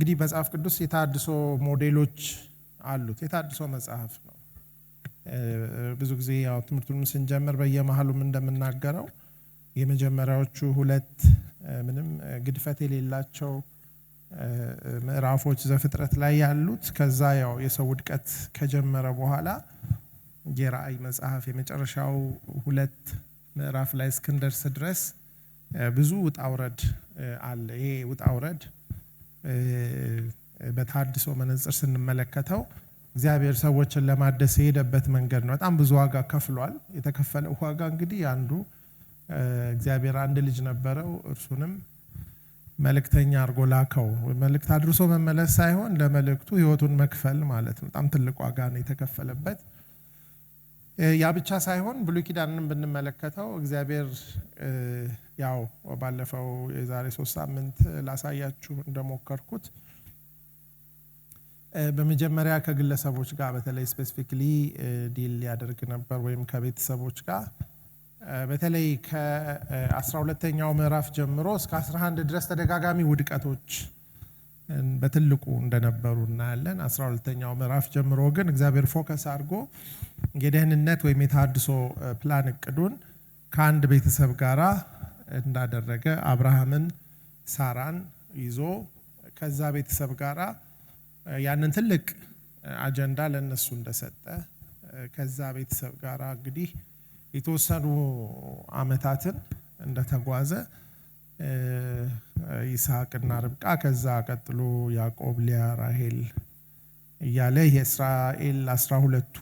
እንግዲህ መጽሐፍ ቅዱስ የታድሶ ሞዴሎች አሉት። የታድሶ መጽሐፍ ነው። ብዙ ጊዜ ያው ትምህርቱን ስንጀምር በየመሃሉም እንደምናገረው የመጀመሪያዎቹ ሁለት ምንም ግድፈት የሌላቸው ምዕራፎች ዘፍጥረት ላይ ያሉት ከዛ ያው የሰው ውድቀት ከጀመረ በኋላ የራእይ መጽሐፍ የመጨረሻው ሁለት ምዕራፍ ላይ እስክንደርስ ድረስ ብዙ ውጣውረድ አለ። ይሄ ውጣውረድ በታድሶ መነጽር ስንመለከተው እግዚአብሔር ሰዎችን ለማደስ የሄደበት መንገድ ነው። በጣም ብዙ ዋጋ ከፍሏል። የተከፈለው ዋጋ እንግዲህ አንዱ እግዚአብሔር አንድ ልጅ ነበረው፣ እርሱንም መልእክተኛ አድርጎ ላከው። መልእክት አድርሶ መመለስ ሳይሆን ለመልእክቱ ህይወቱን መክፈል ማለት ነው። በጣም ትልቅ ዋጋ ነው የተከፈለበት። ያ ብቻ ሳይሆን ብሉይ ኪዳንን ብንመለከተው እግዚአብሔር ያው ባለፈው የዛሬ 3 ሳምንት ላሳያችሁ እንደሞከርኩት በመጀመሪያ ከግለሰቦች ጋር በተለይ ስፔሲፊክሊ ዲል ያደርግ ነበር፣ ወይም ከቤተሰቦች ጋር በተለይ ከ12ኛው ምዕራፍ ጀምሮ እስከ 11 ድረስ ተደጋጋሚ ውድቀቶች በትልቁ እንደነበሩ እናያለን። 12ኛው ምዕራፍ ጀምሮ ግን እግዚአብሔር ፎከስ አድርጎ የደህንነት ወይም የታድሶ ፕላን እቅዱን ከአንድ ቤተሰብ ጋራ እንዳደረገ አብርሃምን ሳራን ይዞ ከዛ ቤተሰብ ጋራ ያንን ትልቅ አጀንዳ ለነሱ እንደሰጠ ከዛ ቤተሰብ ጋራ እንግዲህ የተወሰኑ አመታትን እንደተጓዘ ይስሐቅና ርብቃ ከዛ ቀጥሎ ያዕቆብ፣ ሊያ፣ ራሄል እያለ የእስራኤል 12ቱ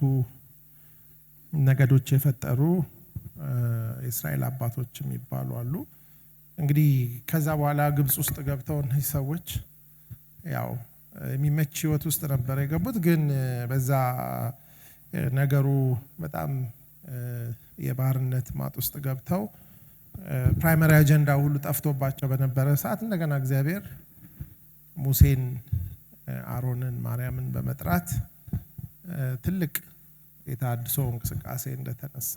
ነገዶች የፈጠሩ የእስራኤል አባቶች የሚባሉ አሉ። እንግዲህ ከዛ በኋላ ግብጽ ውስጥ ገብተው እነዚህ ሰዎች ያው የሚመች ህይወት ውስጥ ነበር የገቡት። ግን በዛ ነገሩ በጣም የባርነት ማጥ ውስጥ ገብተው ፕራይመሪ አጀንዳ ሁሉ ጠፍቶባቸው በነበረ ሰዓት እንደገና እግዚአብሔር ሙሴን፣ አሮንን፣ ማርያምን በመጥራት ትልቅ የታድሶ እንቅስቃሴ እንደተነሳ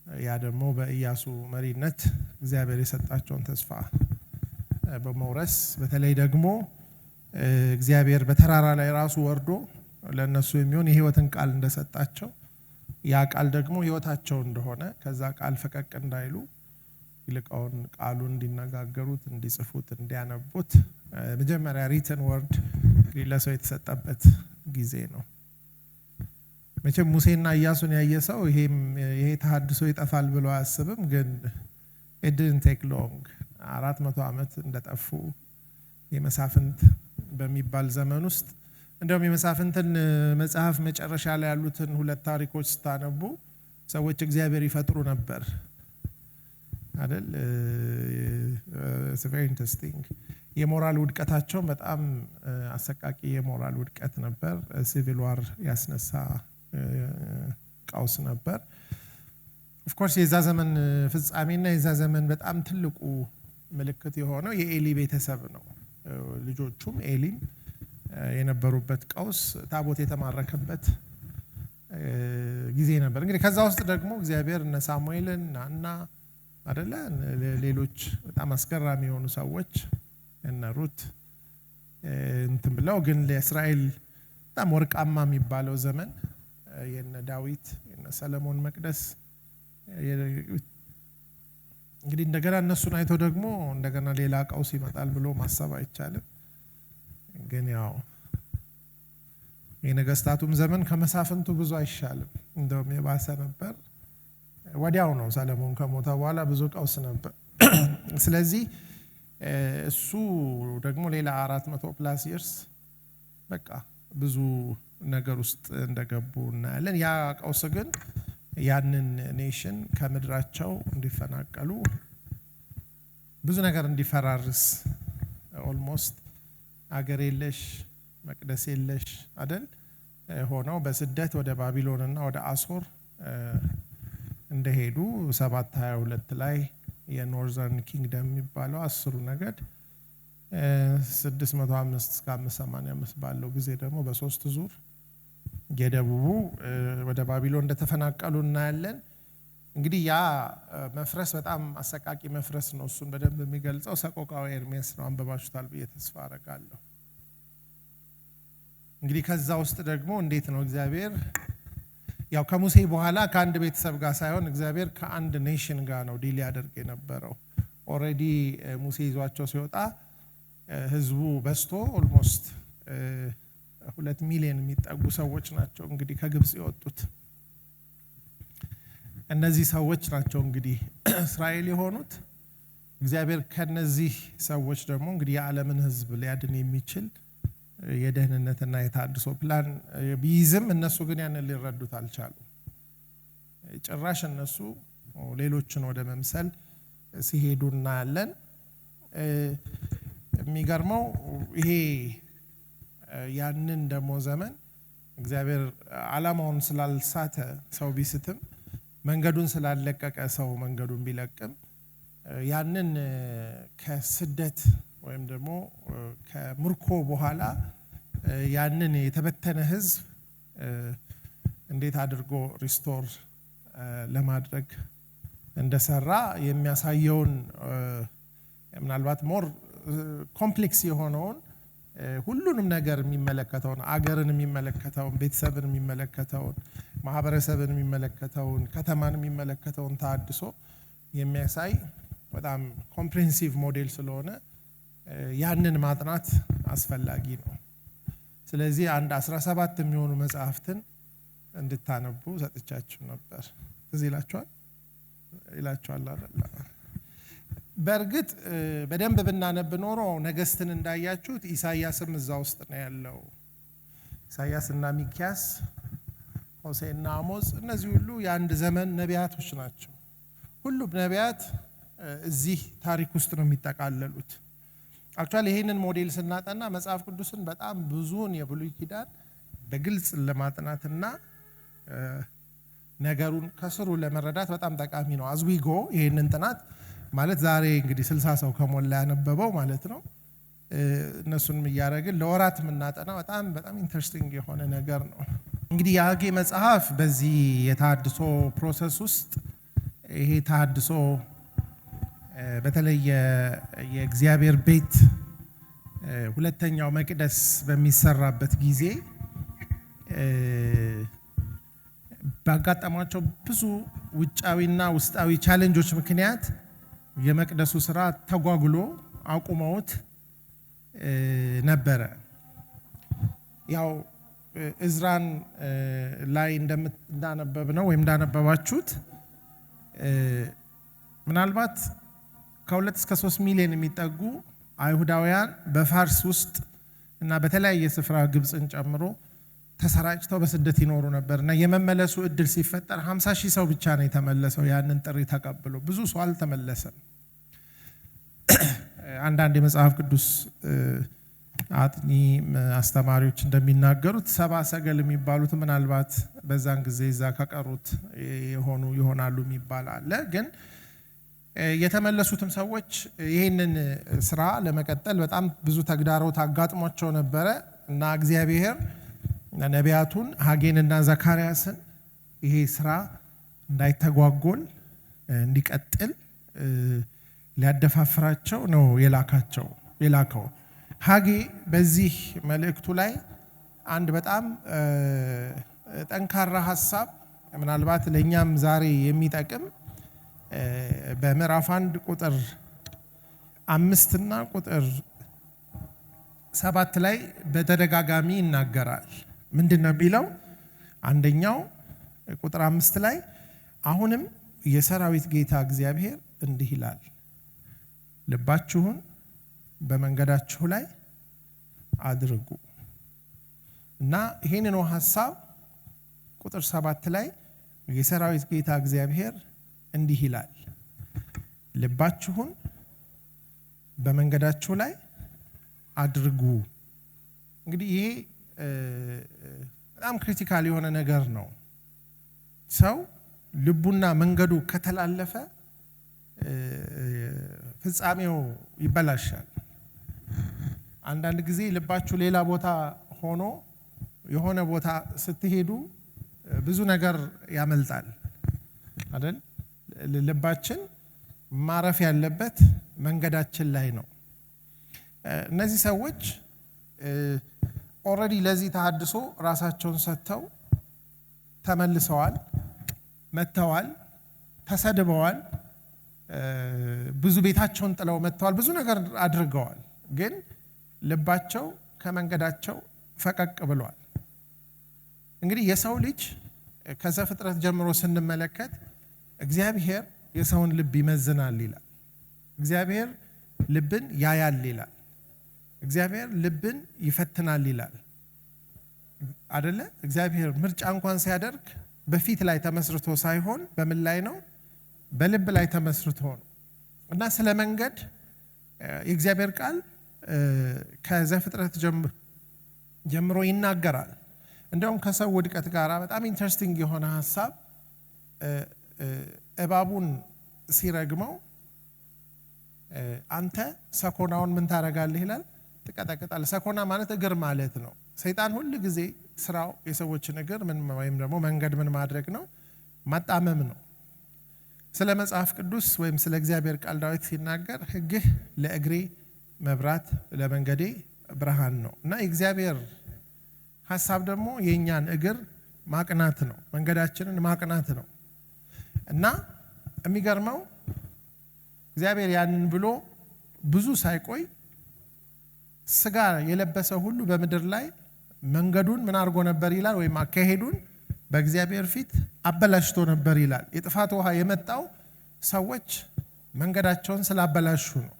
ያ ደግሞ በኢያሱ መሪነት እግዚአብሔር የሰጣቸውን ተስፋ በመውረስ በተለይ ደግሞ እግዚአብሔር በተራራ ላይ ራሱ ወርዶ ለነሱ የሚሆን የህይወትን ቃል እንደሰጣቸው ያ ቃል ደግሞ ህይወታቸው እንደሆነ ከዛ ቃል ፈቀቅ እንዳይሉ ይልቃውን ቃሉን እንዲነጋገሩት፣ እንዲጽፉት፣ እንዲያነቡት መጀመሪያ ሪትን ወርድ ለሰው የተሰጠበት ጊዜ ነው። መቼም ሙሴና ኢያሱን ያየ ሰው ይሄ ተሐድሶ ይጠፋል ብሎ አያስብም። ግን it didn't take long 400 ዓመት እንደጠፉ የመሳፍንት በሚባል ዘመን ውስጥ እንደውም የመሳፍንትን መጽሐፍ መጨረሻ ላይ ያሉትን ሁለት ታሪኮች ስታነቡ ሰዎች እግዚአብሔር ይፈጥሩ ነበር አይደል? it's very interesting። የሞራል ውድቀታቸው በጣም አሰቃቂ የሞራል ውድቀት ነበር። ሲቪል ዋር ያስነሳ ቀውስ ነበር። ኦፍ ኮርስ የዛ ዘመን ፍጻሜና የዛ ዘመን በጣም ትልቁ ምልክት የሆነው የኤሊ ቤተሰብ ነው። ልጆቹም ኤሊም የነበሩበት ቀውስ ታቦት የተማረከበት ጊዜ ነበር። እንግዲህ ከዛ ውስጥ ደግሞ እግዚአብሔር እነ ሳሙኤልን እና አይደለ ሌሎች በጣም አስገራሚ የሆኑ ሰዎች እነ ሩት እንትን ብለው ግን ለእስራኤል በጣም ወርቃማ የሚባለው ዘመን የነ ዳዊት የነ ሰለሞን መቅደስ እንግዲህ እንደገና እነሱን አይቶ ደግሞ እንደገና ሌላ ቀውስ ይመጣል ብሎ ማሰብ አይቻልም። ግን ያው የነገስታቱም ዘመን ከመሳፍንቱ ብዙ አይሻልም፣ እንደውም የባሰ ነበር። ወዲያው ነው ሰለሞን ከሞተ በኋላ ብዙ ቀውስ ነበር። ስለዚህ እሱ ደግሞ ሌላ 400 ፕላስ ይርስ በቃ ብዙ ነገር ውስጥ እንደገቡ እናያለን። ያ ቀውስ ግን ያንን ኔሽን ከምድራቸው እንዲፈናቀሉ ብዙ ነገር እንዲፈራርስ ኦልሞስት አገር የለሽ መቅደስ የለሽ አይደል ሆነው በስደት ወደ ባቢሎንና ወደ አሶር እንደሄዱ 722 ላይ የኖርዘርን ኪንግደም የሚባለው 10ሩ ነገድ 605 እስከ 585 ባለው ጊዜ ደግሞ በሶስት ዙር የደቡቡ ወደ ባቢሎን እንደተፈናቀሉ እናያለን። እንግዲህ ያ መፍረስ በጣም አሰቃቂ መፍረስ ነው። እሱን በደንብ የሚገልጸው ሰቆቃወ ኤርምያስ ነው። አንብባችሁታል ብዬ ተስፋ አደርጋለሁ። እንግዲህ ከዛ ውስጥ ደግሞ እንዴት ነው እግዚአብሔር ያው ከሙሴ በኋላ ከአንድ ቤተሰብ ጋር ሳይሆን እግዚአብሔር ከአንድ ኔሽን ጋር ነው ዲል ያደርግ የነበረው። ኦልሬዲ ሙሴ ይዟቸው ሲወጣ ህዝቡ በዝቶ ኦልሞስት 2 ሚሊዮን የሚጠጉ ሰዎች ናቸው እንግዲህ ከግብጽ የወጡት። እነዚህ ሰዎች ናቸው እንግዲህ እስራኤል የሆኑት። እግዚአብሔር ከነዚህ ሰዎች ደግሞ እንግዲህ የዓለምን ህዝብ ሊያድን የሚችል የደህንነትና የታድሶ ፕላን ቢይዝም እነሱ ግን ያንን ሊረዱት አልቻሉም። ጭራሽ እነሱ ሌሎችን ወደ መምሰል ሲሄዱ እናያለን። የሚገርመው ይሄ ያንን ደግሞ ዘመን እግዚአብሔር ዓላማውን ስላልሳተ ሰው ቢስትም መንገዱን ስላለቀቀ ሰው መንገዱን ቢለቅም ያንን ከስደት ወይም ደግሞ ከምርኮ በኋላ ያንን የተበተነ ህዝብ እንዴት አድርጎ ሪስቶር ለማድረግ እንደሰራ የሚያሳየውን ምናልባት ሞር ኮምፕሌክስ የሆነውን ሁሉንም ነገር የሚመለከተውን አገርን የሚመለከተውን ቤተሰብን የሚመለከተውን ማህበረሰብን የሚመለከተውን ከተማን የሚመለከተውን ታድሶ የሚያሳይ በጣም ኮምፕሬሄንሲቭ ሞዴል ስለሆነ ያንን ማጥናት አስፈላጊ ነው። ስለዚህ አንድ 17 የሚሆኑ መጽሐፍትን እንድታነቡ ሰጥቻችሁ ነበር። እዚህ ይላችኋል አይደል? በእርግጥ በደንብ ብናነብ ኖሮ ነገስትን እንዳያችሁት ኢሳይያስም እዛ ውስጥ ነው ያለው። ኢሳይያስና ሚክያስ፣ ሆሴዕና አሞጽ እነዚህ ሁሉ የአንድ ዘመን ነቢያቶች ናቸው። ሁሉም ነቢያት እዚህ ታሪክ ውስጥ ነው የሚጠቃለሉት። አክቹአሊ ይሄንን ሞዴል ስናጠና መጽሐፍ ቅዱስን በጣም ብዙውን የብሉይ ኪዳን በግልጽ ለማጥናትና ነገሩን ከስሩ ለመረዳት በጣም ጠቃሚ ነው። አዝዊጎ ይሄንን ጥናት ማለት ዛሬ እንግዲህ 60 ሰው ከሞላ ያነበበው ማለት ነው። እነሱንም እያደረግን ለወራት የምናጠና በጣም ኢንተረስቲንግ የሆነ ነገር ነው። እንግዲህ የሐጌ መጽሐፍ በዚህ የታድሶ ፕሮሰስ ውስጥ ይሄ ታድሶ በተለይ የእግዚአብሔር ቤት ሁለተኛው መቅደስ በሚሰራበት ጊዜ ባጋጠማቸው ብዙ ውጫዊና ውስጣዊ ቻሌንጆች ምክንያት የመቅደሱ ስራ ተጓጉሎ አቁመውት ነበረ። ያው እዝራን ላይ እንዳነበብነው ወይም እንዳነበባችሁት ምናልባት ከ2 እስከ 3 ሚሊዮን የሚጠጉ አይሁዳውያን በፋርስ ውስጥ እና በተለያየ ስፍራ ግብጽን ጨምሮ ተሰራጭተው በስደት ይኖሩ ነበርና የመመለሱ እድል ሲፈጠር 50,000 ሰው ብቻ ነው የተመለሰው። ያንን ጥሪ ተቀብሎ ብዙ ሰው አልተመለሰም። አንዳንድ የመጽሐፍ ቅዱስ አጥኚ አስተማሪዎች እንደሚናገሩት 70 ሰገል የሚባሉት ምናልባት በዛን ጊዜ እዛ ከቀሩት ይሆናሉ የሚባል አለ። ግን የተመለሱትም ሰዎች ይህንን ስራ ለመቀጠል በጣም ብዙ ተግዳሮት አጋጥሟቸው ነበረ እና እግዚአብሔር ነቢያቱን ሐጌንና ዘካርያስን ይሄ ስራ እንዳይተጓጎል እንዲቀጥል ሊያደፋፍራቸው ነው የላከው። ሐጌ በዚህ መልእክቱ ላይ አንድ በጣም ጠንካራ ሐሳብ ምናልባት ለኛም ዛሬ የሚጠቅም በምዕራፍ 1 ቁጥር 5 እና ቁጥር 7 ላይ በተደጋጋሚ ይናገራል። ምንድነው የሚለው? አንደኛው ቁጥር 5 ላይ አሁንም የሰራዊት ጌታ እግዚአብሔር እንዲህ ይላል፣ ልባችሁን በመንገዳችሁ ላይ አድርጉ እና ይሄንን ሐሳብ ቁጥር 7 ላይ የሰራዊት ጌታ እግዚአብሔር እንዲህ ይላል፣ ልባችሁን በመንገዳችሁ ላይ አድርጉ። እንግዲህ ይሄ በጣም ክሪቲካል የሆነ ነገር ነው። ሰው ልቡና መንገዱ ከተላለፈ ፍጻሜው ይበላሻል። አንዳንድ ጊዜ ልባችሁ ሌላ ቦታ ሆኖ የሆነ ቦታ ስትሄዱ ብዙ ነገር ያመልጣል አይደል? ልባችን ማረፍ ያለበት መንገዳችን ላይ ነው። እነዚህ ሰዎች ኦሬዲ ለዚህ ተሐድሶ ራሳቸውን ሰጥተው ተመልሰዋል፣ መተዋል፣ ተሰድበዋል፣ ብዙ ቤታቸውን ጥለው መተዋል፣ ብዙ ነገር አድርገዋል። ግን ልባቸው ከመንገዳቸው ፈቀቅ ብሏል። እንግዲህ የሰው ልጅ ከዘፍጥረት ጀምሮ ስንመለከት እግዚአብሔር የሰውን ልብ ይመዝናል ይላል። እግዚአብሔር ልብን ያያል ይላል። እግዚአብሔር ልብን ይፈትናል ይላል አይደለ? እግዚአብሔር ምርጫ እንኳን ሲያደርግ በፊት ላይ ተመስርቶ ሳይሆን በምን ላይ ነው? በልብ ላይ ተመስርቶ ነው። እና ስለ መንገድ የእግዚአብሔር ቃል ከዘፍጥረት ጀምሮ ይናገራል። እንደውም ከሰው ውድቀት ጋር በጣም ኢንተረስቲንግ የሆነ ሐሳብ እባቡን ሲረግመው አንተ ሰኮናውን ምን ታረጋለህ ይላል? ትቀጠቅጣለህ። ሰኮና ማለት እግር ማለት ነው። ሰይጣን ሁሉ ጊዜ ስራው የሰዎችን እግር ወይም ደግሞ መንገድ ምን ማድረግ ነው? ማጣመም ነው። ስለ መጽሐፍ ቅዱስ ወይም ስለ እግዚአብሔር ቃል ዳዊት ሲናገር ሕግህ ለእግሬ መብራት ለመንገዴ ብርሃን ነው እና የእግዚአብሔር ሐሳብ ደግሞ የኛን እግር ማቅናት ነው፣ መንገዳችንን ማቅናት ነው። እና የሚገርመው እግዚአብሔር ያንን ብሎ ብዙ ሳይቆይ ስጋ የለበሰ ሁሉ በምድር ላይ መንገዱን ምን አድርጎ ነበር ይላል? ወይም አካሄዱን በእግዚአብሔር ፊት አበላሽቶ ነበር ይላል። የጥፋት ውሃ የመጣው ሰዎች መንገዳቸውን ስላበላሹ ነው።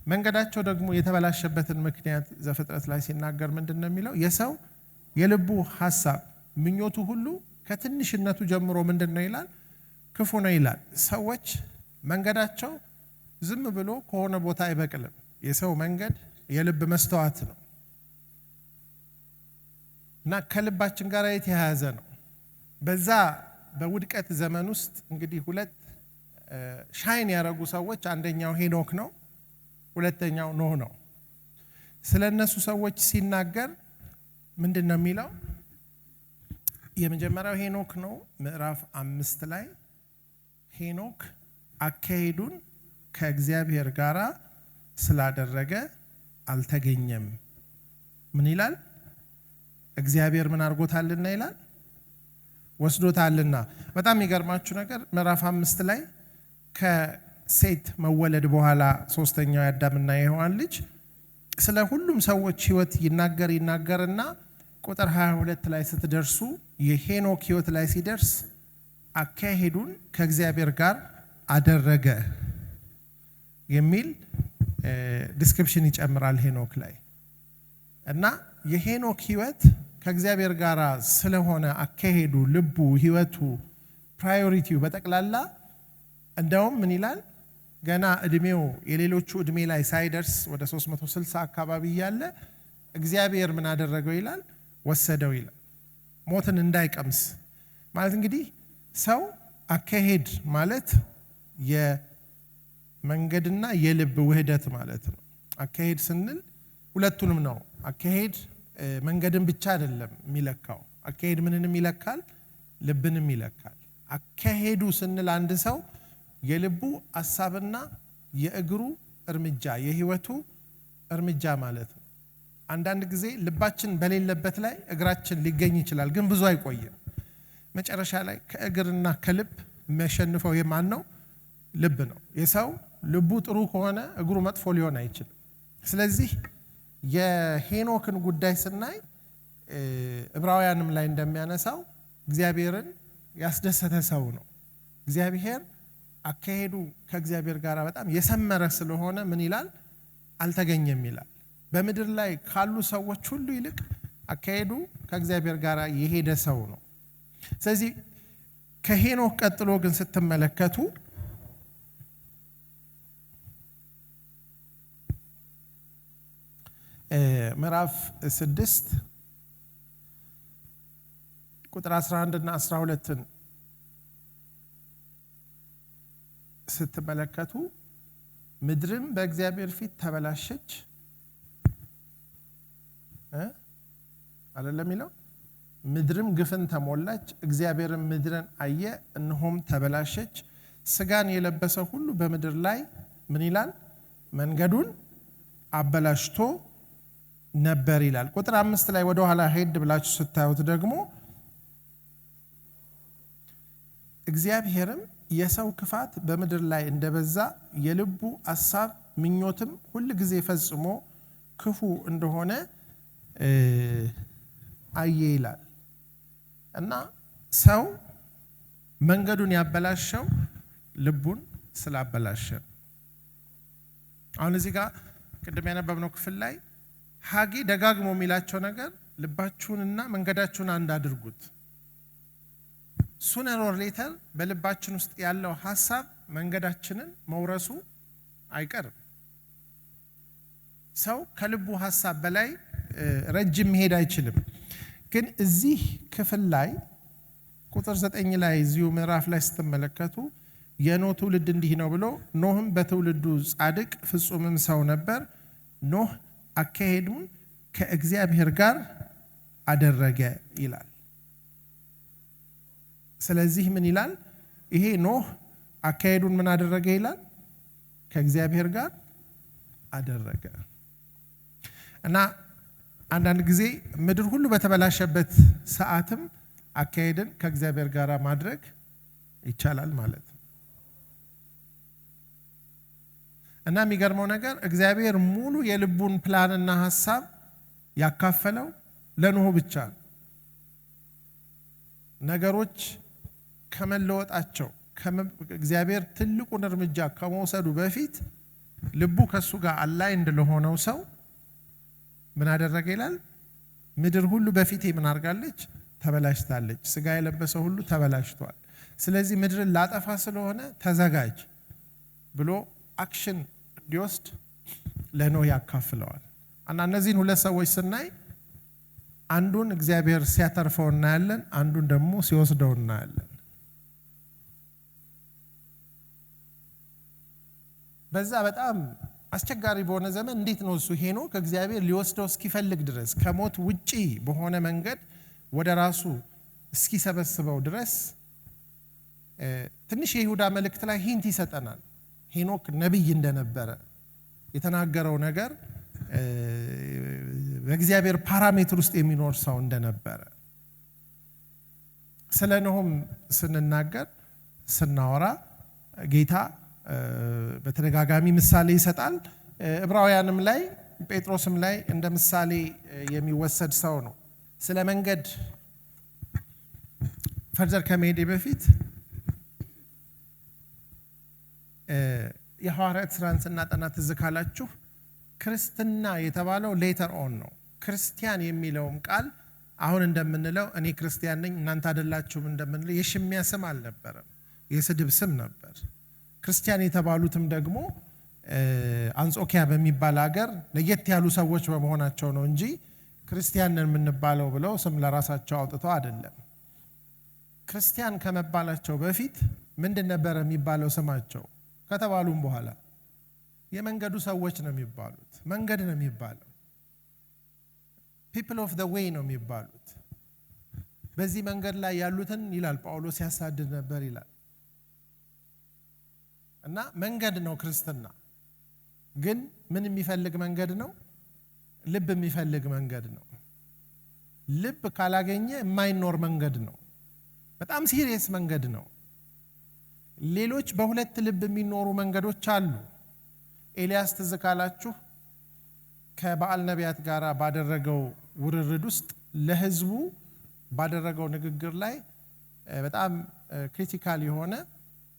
መንገዳቸው ደግሞ የተበላሸበትን ምክንያት ዘፍጥረት ላይ ሲናገር ምንድነው የሚለው? የሰው የልቡ ሐሳብ ምኞቱ ሁሉ ከትንሽነቱ ጀምሮ ምንድነው ይላል? ክፉ ነው ይላል። ሰዎች መንገዳቸው ዝም ብሎ ከሆነ ቦታ አይበቅልም። የሰው መንገድ የልብ መስተዋት ነው እና ከልባችን ጋር የተያያዘ ነው። በዛ በውድቀት ዘመን ውስጥ እንግዲህ ሁለት ሻይን ያደረጉ ሰዎች፣ አንደኛው ሄኖክ ነው፣ ሁለተኛው ኖህ ነው። ስለ እነሱ ሰዎች ሲናገር ምንድን ነው የሚለው? የመጀመሪያው ሄኖክ ነው። ምዕራፍ 5 ላይ ሄኖክ አካሄዱን ከእግዚአብሔር ጋር ስላደረገ አልተገኘም። ምን ይላል? እግዚአብሔር ምን አድርጎታልና ይላል? ወስዶታልና። በጣም የሚገርማችሁ ነገር ምዕራፍ 5 ላይ ከሴት መወለድ በኋላ ሶስተኛው የአዳምና የሔዋን ልጅ ስለ ሁሉም ሰዎች ህይወት ይናገርና ቁጥር 22 ላይ ስትደርሱ የሄኖክ ህይወት ላይ ሲደርስ አካሄዱን ከእግዚአብሔር ጋር አደረገ የሚል ዲስክሪፕሽን ይጨምራል ሄኖክ ላይ። እና የሄኖክ ህይወት ከእግዚአብሔር ጋር ስለሆነ አካሄዱ፣ ልቡ፣ ህይወቱ፣ ፕራዮሪቲው በጠቅላላ እንደውም ምን ይላል? ገና እድሜው የሌሎቹ እድሜ ላይ ሳይደርስ ወደ 360 አካባቢ እያለ እግዚአብሔር ምን አደረገው ይላል? ወሰደው ይላል። ሞትን እንዳይቀምስ ማለት እንግዲህ ሰው አካሄድ ማለት የመንገድና የልብ ውህደት ማለት ነው። አካሄድ ስንል ሁለቱንም ነው። አካሄድ መንገድን ብቻ አይደለም የሚለካው። አካሄድ ምንንም ይለካል? ልብንም ይለካል። አካሄዱ ስንል አንድ ሰው የልቡ ሐሳብና የእግሩ እርምጃ፣ የህይወቱ እርምጃ ማለት ነው። አንዳንድ ጊዜ ልባችን በሌለበት ላይ እግራችን ሊገኝ ይችላል፣ ግን ብዙ አይቆይም። መጨረሻ ላይ ከእግርና ከልብ የሚያሸንፈው የማን ነው? ልብ ነው። የሰው ልቡ ጥሩ ከሆነ እግሩ መጥፎ ሊሆን አይችልም። ስለዚህ የሄኖክን ጉዳይ ስናይ ዕብራውያንም ላይ እንደሚያነሳው እግዚአብሔርን ያስደሰተ ሰው ነው። እግዚአብሔር አካሄዱ ከእግዚአብሔር ጋር በጣም የሰመረ ስለሆነ ምን ይላል? አልተገኘም ይላል። በምድር ላይ ካሉ ሰዎች ሁሉ ይልቅ አካሄዱ ከእግዚአብሔር ጋር የሄደ ሰው ነው። ስለዚህ ከሄኖክ ቀጥሎ ግን ስትመለከቱ ምዕራፍ 6 ቁጥር 11 እና 12ን ስትመለከቱ ምድርም በእግዚአብሔር ፊት ተበላሸች አይደለም የሚለው? ምድርም ግፍን ተሞላች፣ እግዚአብሔርም ምድርን አየ፣ እነሆም ተበላሸች። ስጋን የለበሰ ሁሉ በምድር ላይ ምን ይላል? መንገዱን አበላሽቶ ነበር ይላል። ቁጥር 5 ላይ ወደ ኋላ ሄድ ብላችሁ ስታዩት ደግሞ እግዚአብሔርም የሰው ክፋት በምድር ላይ እንደበዛ የልቡ ሐሳብ ምኞትም ሁሉ ጊዜ ፈጽሞ ክፉ እንደሆነ አየ ይላል። እና ሰው መንገዱን ያበላሸው ልቡን ስላበላሸ። አሁን እዚህ ጋር ቅድም ያነበብነው ክፍል ላይ ሐጌ ደጋግሞ የሚላቸው ነገር ልባችሁንና መንገዳችሁን አንድ አድርጉት። ሱነር ኦር ሌተር በልባችን ውስጥ ያለው ሐሳብ መንገዳችንን መውረሱ አይቀርም። ሰው ከልቡ ሐሳብ በላይ ረጅም መሄድ አይችልም። ግን እዚህ ክፍል ላይ ቁጥር 9 ላይ እዚሁ ምዕራፍ ላይ ስትመለከቱ የኖህ ትውልድ እንዲህ ነው ብሎ ኖህም በትውልዱ ጻድቅ ፍጹምም ሰው ነበር፣ ኖህ አካሄዱን ከእግዚአብሔር ጋር አደረገ ይላል። ስለዚህ ምን ይላል? ይሄ ኖህ አካሄዱን ምን አደረገ ይላል? ከእግዚአብሔር ጋር አደረገ። እና አንዳንድ ጊዜ ምድር ሁሉ በተበላሸበት ሰዓትም አካሄድን ከእግዚአብሔር ጋር ማድረግ ይቻላል ማለት ነው። እና የሚገርመው ነገር እግዚአብሔር ሙሉ የልቡን ፕላንና ሐሳብ ያካፈለው ለኖህ ብቻ ነው። ነገሮች ከመለወጣቸው እግዚአብሔር ትልቁን እርምጃ ከመውሰዱ በፊት ልቡ ከሱ ጋር አላይንድ ለሆነው ሰው ምን አደረገ ይላል? ምድር ሁሉ በፊቴ ምን አድርጋለች? ተበላሽታለች። ስጋ የለበሰ ሁሉ ተበላሽቷል። ስለዚህ ምድርን ላጠፋ ስለሆነ ተዘጋጅ ብሎ አክሽን እንዲወስድ ለኖህ ያካፍለዋል። እና እነዚህን ሁለት ሰዎች ስናይ አንዱን እግዚአብሔር ሲያተርፈው እናያለን፣ አንዱን ደግሞ ሲወስደው እናያለን። በዛ በጣም አስቸጋሪ በሆነ ዘመን እንዴት ነው እሱ ሄኖክ እግዚአብሔር ሊወስደው እስኪፈልግ ድረስ ከሞት ውጪ በሆነ መንገድ ወደ ራሱ እስኪሰበስበው ድረስ ትንሽ የይሁዳ መልእክት ላይ ሂንት ይሰጠናል። ሄኖክ ነብይ እንደነበረ የተናገረው ነገር በእግዚአብሔር ፓራሜትር ውስጥ የሚኖር ሰው እንደነበረ ስለ ኖህም ስንናገር ስናወራ ጌታ በተደጋጋሚ ምሳሌ ይሰጣል። ዕብራውያንም ላይ ጴጥሮስም ላይ እንደ ምሳሌ የሚወሰድ ሰው ነው። ስለ መንገድ ፈርዘር ከመሄዴ በፊት የሐዋርያት ሥራን ስናጠና ትዝ ካላችሁ ክርስትና የተባለው ሌተር ኦን ነው። ክርስቲያን የሚለውም ቃል አሁን እንደምንለው እኔ ክርስቲያን ነኝ እናንተ አይደላችሁም እንደምንለው የሽሚያ ስም አልነበረም፣ የስድብ ስም ነበር። ክርስቲያን የተባሉትም ደግሞ አንጾኪያ በሚባል ሀገር ለየት ያሉ ሰዎች በመሆናቸው ነው እንጂ ክርስቲያንን የምንባለው ብለው ስም ለራሳቸው አውጥተው አይደለም። ክርስቲያን ከመባላቸው በፊት ምንድን ነበር የሚባለው ስማቸው? ከተባሉም በኋላ የመንገዱ ሰዎች ነው የሚባሉት። መንገድ ነው የሚባለው። ፒፕል ኦፍ ዘ ዌይ ነው የሚባሉት። በዚህ መንገድ ላይ ያሉትን ይላል ጳውሎስ ያሳድድ ነበር ይላል። እና መንገድ ነው ክርስትና። ግን ምን የሚፈልግ መንገድ ነው? ልብ የሚፈልግ መንገድ ነው። ልብ ካላገኘ የማይኖር መንገድ ነው። በጣም ሲሪየስ መንገድ ነው። ሌሎች በሁለት ልብ የሚኖሩ መንገዶች አሉ። ኤልያስ ትዝ ካላችሁ ከበዓል ነቢያት ጋር ባደረገው ውርርድ ውስጥ ለሕዝቡ ባደረገው ንግግር ላይ በጣም ክሪቲካል የሆነ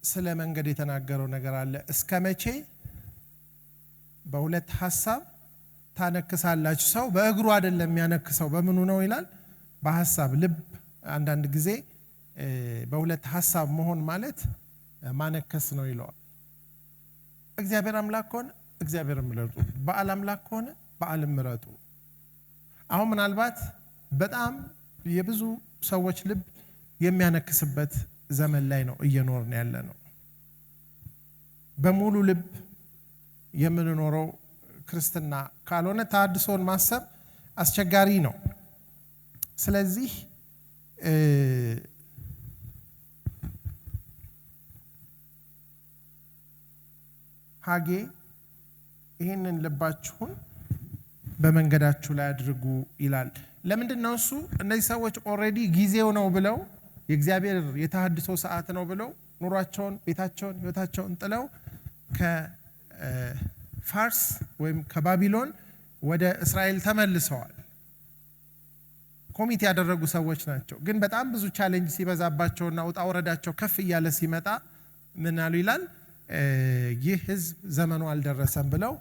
ስለ መንገድ የተናገረው ነገር አለ። እስከ መቼ በሁለት ሐሳብ ታነክሳላችሁ? ሰው በእግሩ አይደለም የሚያነክሰው በምኑ ነው ይላል? በሐሳብ ልብ። አንዳንድ ጊዜ በሁለት ሐሳብ መሆን ማለት ማነከስ ነው ይለዋል። እግዚአብሔር አምላክ ከሆነ እግዚአብሔርን ምረጡ፣ በዓል አምላክ ከሆነ በዓልን ምረጡ። አሁን ምናልባት በጣም የብዙ ሰዎች ልብ የሚያነክስበት ዘመን ላይ ነው እየኖርን ያለ ነው። በሙሉ ልብ የምንኖረው ክርስትና ካልሆነ ተሐድሶን ማሰብ አስቸጋሪ ነው። ስለዚህ ሐጌ ይህንን ልባችሁን በመንገዳችሁ ላይ አድርጉ ይላል። ለምንድነው እሱ እነዚህ ሰዎች ኦሬዲ ጊዜው ነው ብለው የእግዚአብሔር የተሐድሶ ሰዓት ነው ብለው ኑሯቸውን፣ ቤታቸውን፣ ህይወታቸውን ጥለው ከፋርስ ወይም ከባቢሎን ወደ እስራኤል ተመልሰዋል። ኮሚቴ ያደረጉ ሰዎች ናቸው። ግን በጣም ብዙ ቻሌንጅ ሲበዛባቸውና ውጣ ወረዳቸው ከፍ እያለ ሲመጣ ምን አሉ ይላል ይህ ህዝብ ዘመኑ አልደረሰም ብለው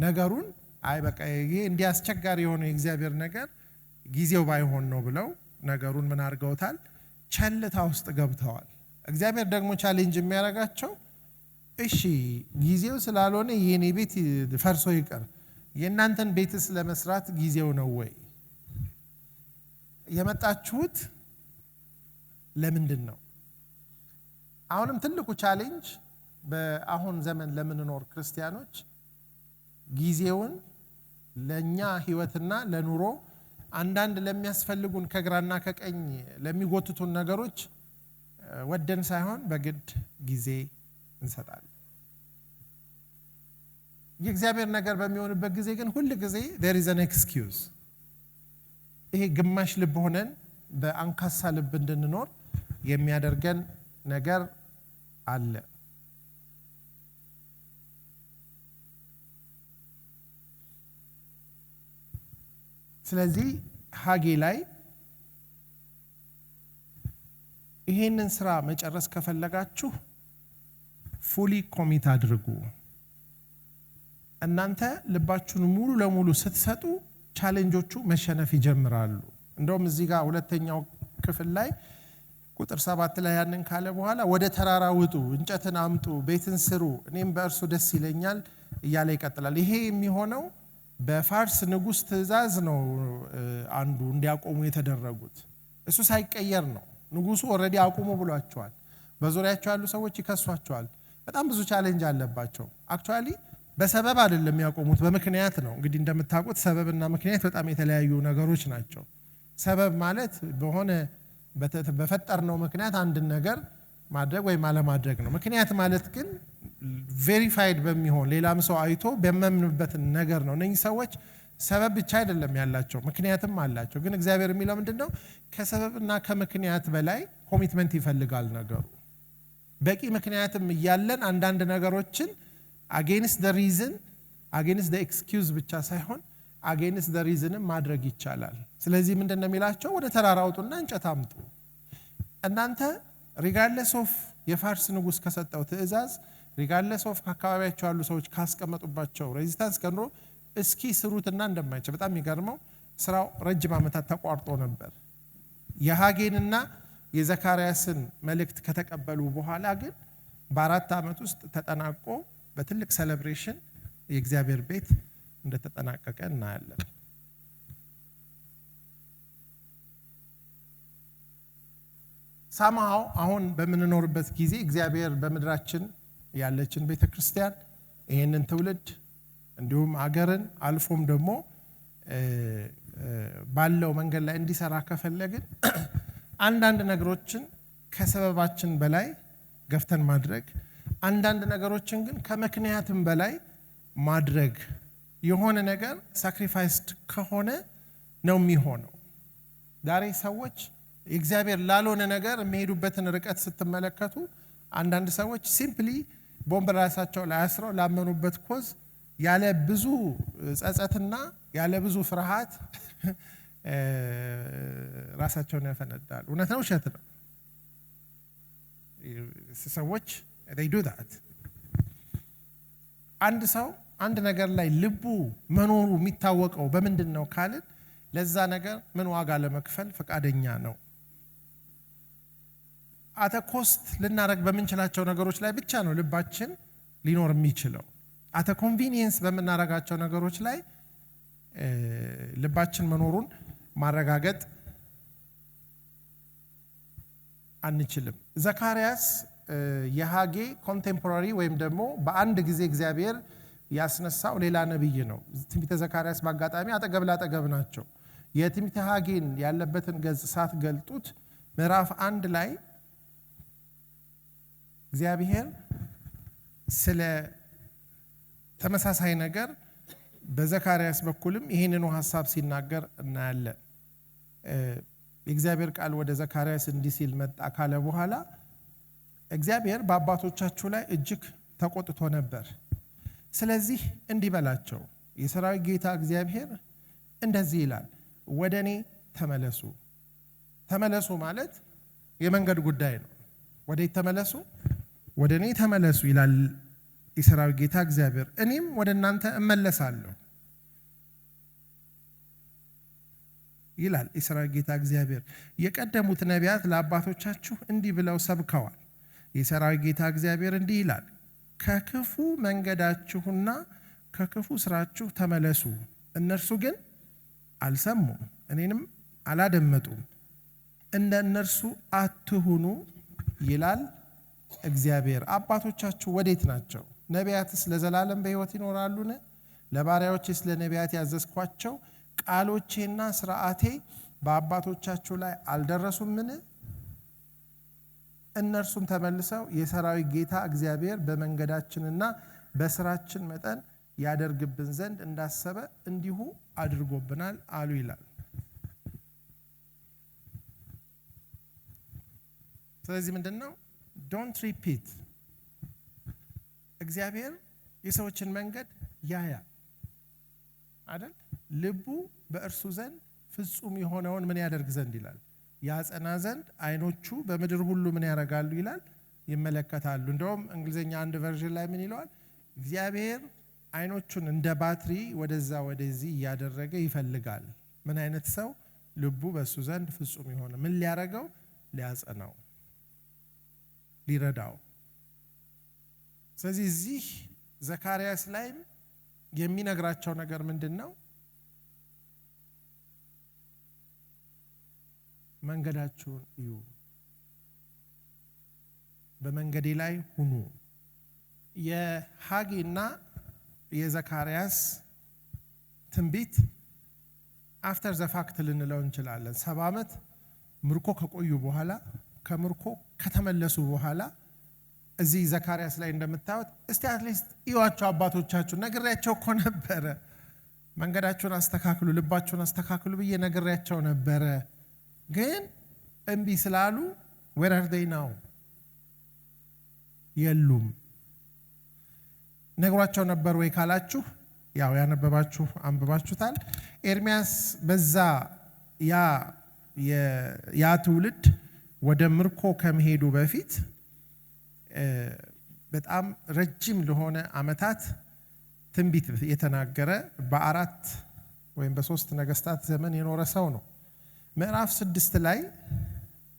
ነገሩን አይ በቃ ይሄ እንዲህ አስቸጋሪ የሆነ የእግዚአብሔር ነገር ጊዜው ባይሆን ነው ብለው ነገሩን ምን አድርገውታል? ቸልታ ውስጥ ገብተዋል። እግዚአብሔር ደግሞ ቻሌንጅ የሚያደርጋቸው እሺ ጊዜው ስላልሆነ የኔ ቤት ፈርሶ ይቀር፣ የእናንተን ቤትስ ለመስራት ጊዜው ነው ወይ? የመጣችሁት ለምንድን ነው? አሁንም ትልቁ ቻሌንጅ በአሁን ዘመን ለምንኖር ክርስቲያኖች ጊዜውን ለኛ ህይወትና ለኑሮ አንዳንድ ለሚያስፈልጉን ከግራና ከቀኝ ለሚጎትቱን ነገሮች ወደን ሳይሆን በግድ ጊዜ እንሰጣለን። የእግዚአብሔር ነገር በሚሆንበት ጊዜ ግን ሁሉ ጊዜ there is an excuse። ይሄ ግማሽ ልብ ሆነን በአንካሳ ልብ እንድንኖር የሚያደርገን ነገር አለ። ስለዚህ ሐጌ ላይ ይሄንን ስራ መጨረስ ከፈለጋችሁ ፉሊ ኮሚት አድርጉ። እናንተ ልባችሁን ሙሉ ለሙሉ ስትሰጡ ቻሌንጆቹ መሸነፍ ይጀምራሉ። እንደውም እዚህ ጋር ሁለተኛው ክፍል ላይ ቁጥር 7 ላይ ያንን ካለ በኋላ ወደ ተራራ ውጡ፣ እንጨትን አምጡ፣ ቤትን ስሩ፣ እኔም በእርሱ ደስ ይለኛል እያለ ይቀጥላል። ይሄ የሚሆነው በፋርስ ንጉስ ትእዛዝ ነው። አንዱ እንዲያቆሙ የተደረጉት እሱ ሳይቀየር ነው። ንጉሱ ኦሬዲ አቁሙ ብሏቸዋል። በዙሪያቸው ያሉ ሰዎች ይከሷቸዋል። በጣም ብዙ ቻሌንጅ አለባቸው። አክቹአሊ በሰበብ አይደለም ያቆሙት፣ በምክንያት ነው። እንግዲህ እንደምታውቁት ሰበብና ምክንያት በጣም የተለያዩ ነገሮች ናቸው። ሰበብ ማለት በሆነ በፈጠርነው ምክንያት አንድን ነገር ማድረግ ወይም አለማድረግ ነው። ምክንያት ማለት ግን ቬሪፋይድ በሚሆን ሌላም ሰው አይቶ በመምንበት ነገር ነው። እነዚህ ሰዎች ሰበብ ብቻ አይደለም ያላቸው፣ ምክንያትም አላቸው። ግን እግዚአብሔር የሚለው ምንድነው? ከሰበብና ከምክንያት በላይ ኮሚትመንት ይፈልጋል ነገሩ። በቂ ምክንያትም እያለን አንዳንድ ነገሮችን አጌንስት ዘ ሪዝን አጌንስት ዘ ኤክስኪውዝ ብቻ ሳይሆን አጌንስት ዘ ሪዝንም ማድረግ ይቻላል። ስለዚህ ምንድነው የሚላቸው? ወደ ተራራ ውጡና እንጨት አምጡ። እናንተ ሪጋርድለስ ኦፍ የፋርስ ንጉስ ከሰጠው ትእዛዝ ሪጋርድለስ ኦፍ ከአካባቢያቸው ያሉ ሰዎች ካስቀመጡባቸው ሬዚስታንስ ከኖ እስኪ ስሩትና እንደማይችል በጣም የሚገርመው ስራው ረጅም ዓመታት ተቋርጦ ነበር። የሐጌንና የዘካርያስን መልእክት ከተቀበሉ በኋላ ግን በ4 ዓመት ውስጥ ተጠናቆ በትልቅ ሴሌብሬሽን የእግዚአብሔር ቤት እንደተጠናቀቀ እናያለን። ሳማው አሁን በምንኖርበት ጊዜ እግዚአብሔር በመድራችን ያለችን ቤተክርስቲያን ይሄንን ትውልድ እንዲሁም አገርን አልፎም ደግሞ ባለው መንገድ ላይ እንዲሰራ ከፈለግን አንዳንድ ነገሮችን ከሰበባችን በላይ ገፍተን ማድረግ፣ አንዳንድ ነገሮችን ግን ከምክንያትም በላይ ማድረግ የሆነ ነገር ሳክሪፋይስድ ከሆነ ነው የሚሆነው። ዛሬ ሰዎች እግዚአብሔር ላልሆነ ነገር የሚሄዱበትን ርቀት ስትመለከቱ አንዳንድ ሰዎች ሲምፕሊ ቦምብ ራሳቸው ላይ አስረው ላመኑበት ኮዝ ያለ ብዙ ጸጸትና ያለ ብዙ ፍርሃት ራሳቸውን ያፈነዳሉ። እውነት ነው ውሸት ነው? ሰዎች they do that። አንድ ሰው አንድ ነገር ላይ ልቡ መኖሩ የሚታወቀው በምንድን ነው ካልን ለዛ ነገር ምን ዋጋ ለመክፈል ፈቃደኛ ነው። አተ ኮስት ልናረግ በምንችላቸው ነገሮች ላይ ብቻ ነው ልባችን ሊኖር የሚችለው። አተ ኮንቪኒየንስ በምናረጋቸው ነገሮች ላይ ልባችን መኖሩን ማረጋገጥ አንችልም። ዘካርያስ የሐጌ ኮንቴምፖራሪ ወይም ደግሞ በአንድ ጊዜ እግዚአብሔር ያስነሳው ሌላ ነብይ ነው። ትንቢተ ዘካርያስ በአጋጣሚ አጠገብ ላጠገብ ናቸው። የትንቢተ ሐጌን ያለበትን ገጽ ሳትገልጡት ምዕራፍ 1 ላይ እግዚአብሔር ስለ ተመሳሳይ ነገር በዘካርያስ በኩልም ይሄንኑ ሐሳብ ሲናገር እናያለን። የእግዚአብሔር ቃል ወደ ዘካርያስ እንዲህ ሲል መጣ ካለ በኋላ እግዚአብሔር በአባቶቻችሁ ላይ እጅግ ተቆጥቶ ነበር። ስለዚህ እንዲህ በላቸው፣ የሰራዊት ጌታ እግዚአብሔር እንደዚህ ይላል፣ ወደ እኔ ተመለሱ። ተመለሱ ማለት የመንገድ ጉዳይ ነው። ወዴት ተመለሱ? ወደ እኔ ተመለሱ ይላል የሰራዊት ጌታ እግዚአብሔር፣ እኔም ወደ እናንተ እመለሳለሁ ይላል የሰራዊት ጌታ እግዚአብሔር። የቀደሙት ነቢያት ለአባቶቻችሁ እንዲህ ብለው ሰብከዋል። የሰራዊት ጌታ እግዚአብሔር እንዲህ ይላል፣ ከክፉ መንገዳችሁና ከክፉ ስራችሁ ተመለሱ። እነርሱ ግን አልሰሙም፣ እኔንም አላደመጡም። እንደ እነርሱ አትሁኑ ይላል እግዚአብሔር። አባቶቻችሁ ወዴት ናቸው? ነቢያትስ ለዘላለም በሕይወት ይኖራሉን? ለባሪያዎቼስ ለነቢያት ያዘዝኳቸው ቃሎቼና ሥርዓቴ በአባቶቻችሁ ላይ አልደረሱምን? እነርሱም ተመልሰው የሰራዊት ጌታ እግዚአብሔር በመንገዳችንና በስራችን መጠን ያደርግብን ዘንድ እንዳሰበ እንዲሁ አድርጎብናል አሉ ይላል። ስለዚህ ምንድነው? ዶንት ሪፒት። እግዚአብሔር የሰዎችን መንገድ ያያል አይደል? ልቡ በእርሱ ዘንድ ፍጹም የሆነውን ምን ያደርግ ዘንድ ይላል? ያጸና ዘንድ አይኖቹ በምድር ሁሉ ምን ያደርጋሉ ይላል? ይመለከታሉ። እንደውም እንግሊዝኛ አንድ ቨርዥን ላይ ምን ይለዋል? እግዚአብሔር አይኖቹን እንደ ባትሪ ወደዛ ወደዚህ እያደረገ ይፈልጋል። ምን አይነት ሰው? ልቡ በእሱ ዘንድ ፍጹም የሆነ ምን ሊያረገው? ሊያጸናው፣ ሊረዳው። ስለዚህ እዚህ ዘካርያስ ላይም የሚነግራቸው ነገር ምንድን ነው? መንገዳችሁን እዩ፣ በመንገዴ ላይ ሁኑ። የሐጌና የዘካርያስ ትንቢት አፍተር ዘ ፋክት ልንለው እንችላለን። 70 ዓመት ምርኮ ከቆዩ በኋላ ከምርኮ ከተመለሱ በኋላ እዚህ ዘካርያስ ላይ እንደምታዩት እስቲ አትሊስት እዩዋቸው፣ አባቶቻችሁ ነግሬያቸው እኮ ነበረ፣ መንገዳችሁን አስተካክሉ፣ ልባችሁን አስተካክሉ ብዬ ነግሬያቸው ነበረ፣ ግን እምቢ ስላሉ where are they now? የሉም። ነግሯቸው ነበር ወይ ካላችሁ ያው ያነበባችሁ አንብባችሁታል። ኤርሚያስ በዛ ያ ትውልድ ወደ ምርኮ ከመሄዱ በፊት በጣም ረጅም ለሆነ ዓመታት ትንቢት የተናገረ በ4 ወይም በ3 ነገስታት ዘመን የኖረ ሰው ነው። ምዕራፍ 6 ላይ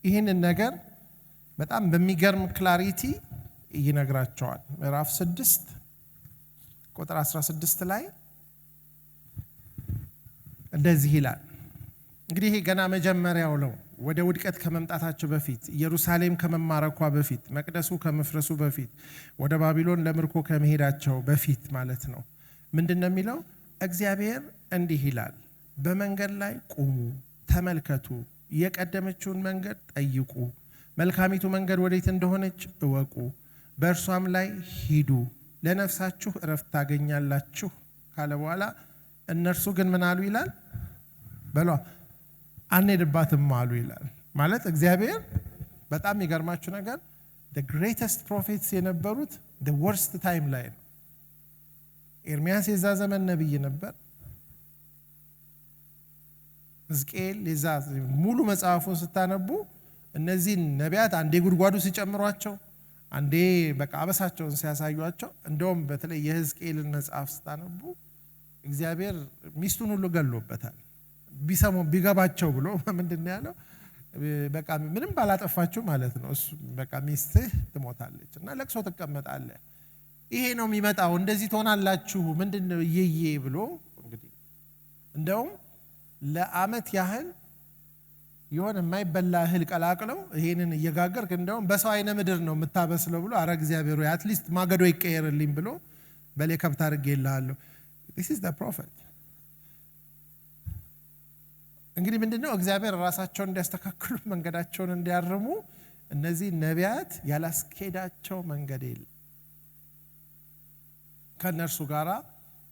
ይህንን ነገር በጣም በሚገርም ክላሪቲ ይነግራቸዋል። ምዕራፍ 6 ቁጥር 16 ላይ እንደዚህ ይላል። እንግዲህ ይሄ ገና መጀመሪያው ነው። ወደ ውድቀት ከመምጣታቸው በፊት፣ ኢየሩሳሌም ከመማረኳ በፊት፣ መቅደሱ ከመፍረሱ በፊት፣ ወደ ባቢሎን ለምርኮ ከመሄዳቸው በፊት ማለት ነው። ምንድነው የሚለው? እግዚአብሔር እንዲህ ይላል፣ በመንገድ ላይ ቁሙ፣ ተመልከቱ፣ የቀደመችውን መንገድ ጠይቁ፣ መልካሚቱ መንገድ ወዴት እንደሆነች እወቁ፣ በእርሷም ላይ ሂዱ፣ ለነፍሳችሁ እረፍት ታገኛላችሁ ካለ በኋላ እነርሱ ግን ምን አሉ ይላል? በሏ አንሄድባትም አሉ ይላል። ማለት እግዚአብሔር በጣም የሚገርማችሁ ነገር the greatest prophets የነበሩት the worst time ላይ ነው። ኤርሚያስ የዛ ዘመን ነብይ ነበር። ሕዝቅኤል የዛ ሙሉ መጽሐፉን ስታነቡ እነዚህን ነቢያት አንዴ ጉድጓዱ ሲጨምሯቸው፣ አንዴ በቃ አበሳቸውን ሲያሳዩቸው፣ እንደውም በተለይ የሕዝቅኤልን መጽሐፍ ስታነቡ እግዚአብሔር ሚስቱን ሁሉ ገሎበታል። ቢሰሙ ቢገባቸው ብሎ ምንድነው ያለው? በቃ ምንም ባላጠፋችሁ ማለት ነው። እሱ በቃ ሚስትህ ትሞታለች እና ለቅሶ ትቀመጣለህ፣ ይሄ ነው የሚመጣው፣ እንደዚህ ትሆናላችሁ፣ ምንድነው ይዬ ብሎ እንግዲህ እንደውም ለዓመት ያህል የሆነ የማይበላ እህል ቀላቅለው ይሄንን እየጋገርክ እንደውም በሰው አይነ ምድር ነው የምታበስለው ብሎ አረ እግዚአብሔር ወይ አትሊስት ማገዶ ይቀየርልኝ ብሎ በሌ ከብት አድርጌልሃለሁ። this is the prophet። እንግዲህ ምንድነው እግዚአብሔር ራሳቸውን እንዲያስተካክሉ መንገዳቸውን እንዲያርሙ እነዚህ ነቢያት ያላስኬዳቸው መንገድ የለም። ከነርሱ ጋራ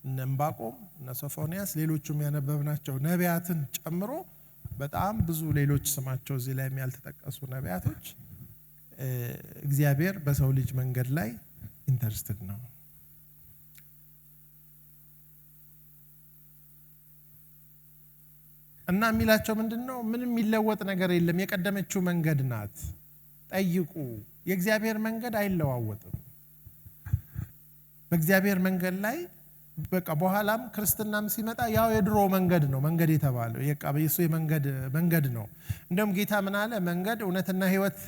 እነ ዕንባቆም እነ ሶፎንያስ ሌሎቹም ያነበብናቸው ነቢያትን ጨምሮ በጣም ብዙ ሌሎች ስማቸው እዚህ ላይ ያልተጠቀሱ ነቢያቶች እግዚአብሔር በሰው ልጅ መንገድ ላይ ኢንተረስትድ ነው እና የሚላቸው ምንድነው? ምንም የሚለወጥ ነገር የለም፣ የቀደመችው መንገድ ናት። ጠይቁ። የእግዚአብሔር መንገድ አይለዋወጥም። በእግዚአብሔር መንገድ ላይ በቃ በኋላም ክርስትናም ሲመጣ ያው የድሮ መንገድ ነው መንገድ የተባለው የሱ መንገድ ነው። እንደውም ጌታ ምን አለ? መንገድ እውነትና ሕይወት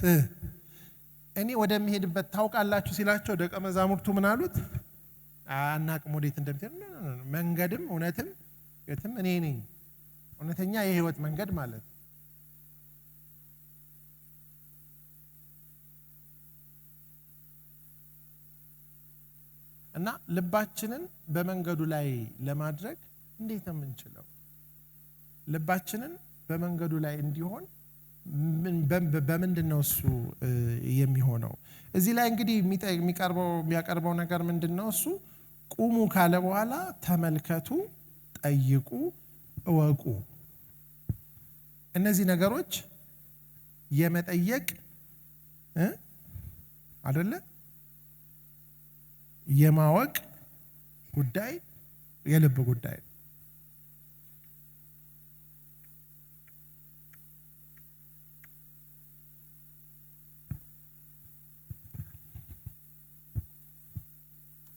እኔ ወደሚሄድበት ታውቃላችሁ ሲላቸው ደቀ መዛሙርቱ ምን አሉት? አናቅም ወዴት እንደምትሄድ። መንገድም እውነትም ሕይወትም እኔ ነኝ። እውነተኛ የሕይወት መንገድ ማለት እና ልባችንን በመንገዱ ላይ ለማድረግ እንዴት ነው የምንችለው? ልባችንን በመንገዱ ላይ እንዲሆን በምንድነው እሱ የሚሆነው? እዚህ ላይ እንግዲህ የሚያቀርበው ነገር ምንድነው? እሱ ቁሙ ካለ በኋላ ተመልከቱ፣ ጠይቁ፣ እወቁ። እነዚህ ነገሮች የመጠየቅ አይደለ የማወቅ ጉዳይ የልብ ጉዳይ።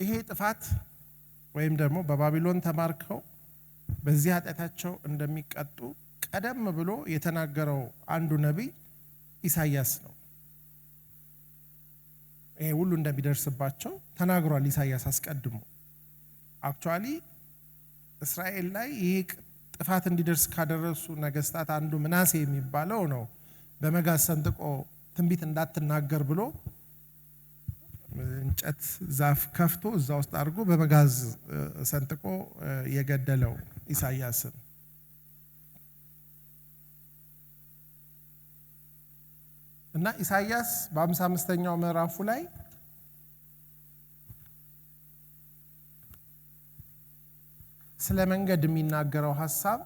ይሄ ጥፋት ወይም ደግሞ በባቢሎን ተማርከው በዚህ ኃጢአታቸው እንደሚቀጡ ቀደም ብሎ የተናገረው አንዱ ነቢይ ኢሳይያስ ነው። ይሄ ሁሉ እንደሚደርስባቸው ተናግሯል ኢሳይያስ አስቀድሞ። አክቹአሊ እስራኤል ላይ ይሄ ጥፋት እንዲደርስ ካደረሱ ነገስታት አንዱ ምናሴ የሚባለው ነው። በመጋዝ ሰንጥቆ ትንቢት እንዳትናገር ብሎ እንጨት ዛፍ ከፍቶ እዛ ውስጥ አድርጎ በመጋዝ ሰንጥቆ የገደለው ኢሳይያስን። እና ኢሳይያስ በ55ኛው ምዕራፉ ላይ ስለ መንገድ የሚናገረው ሐሳብ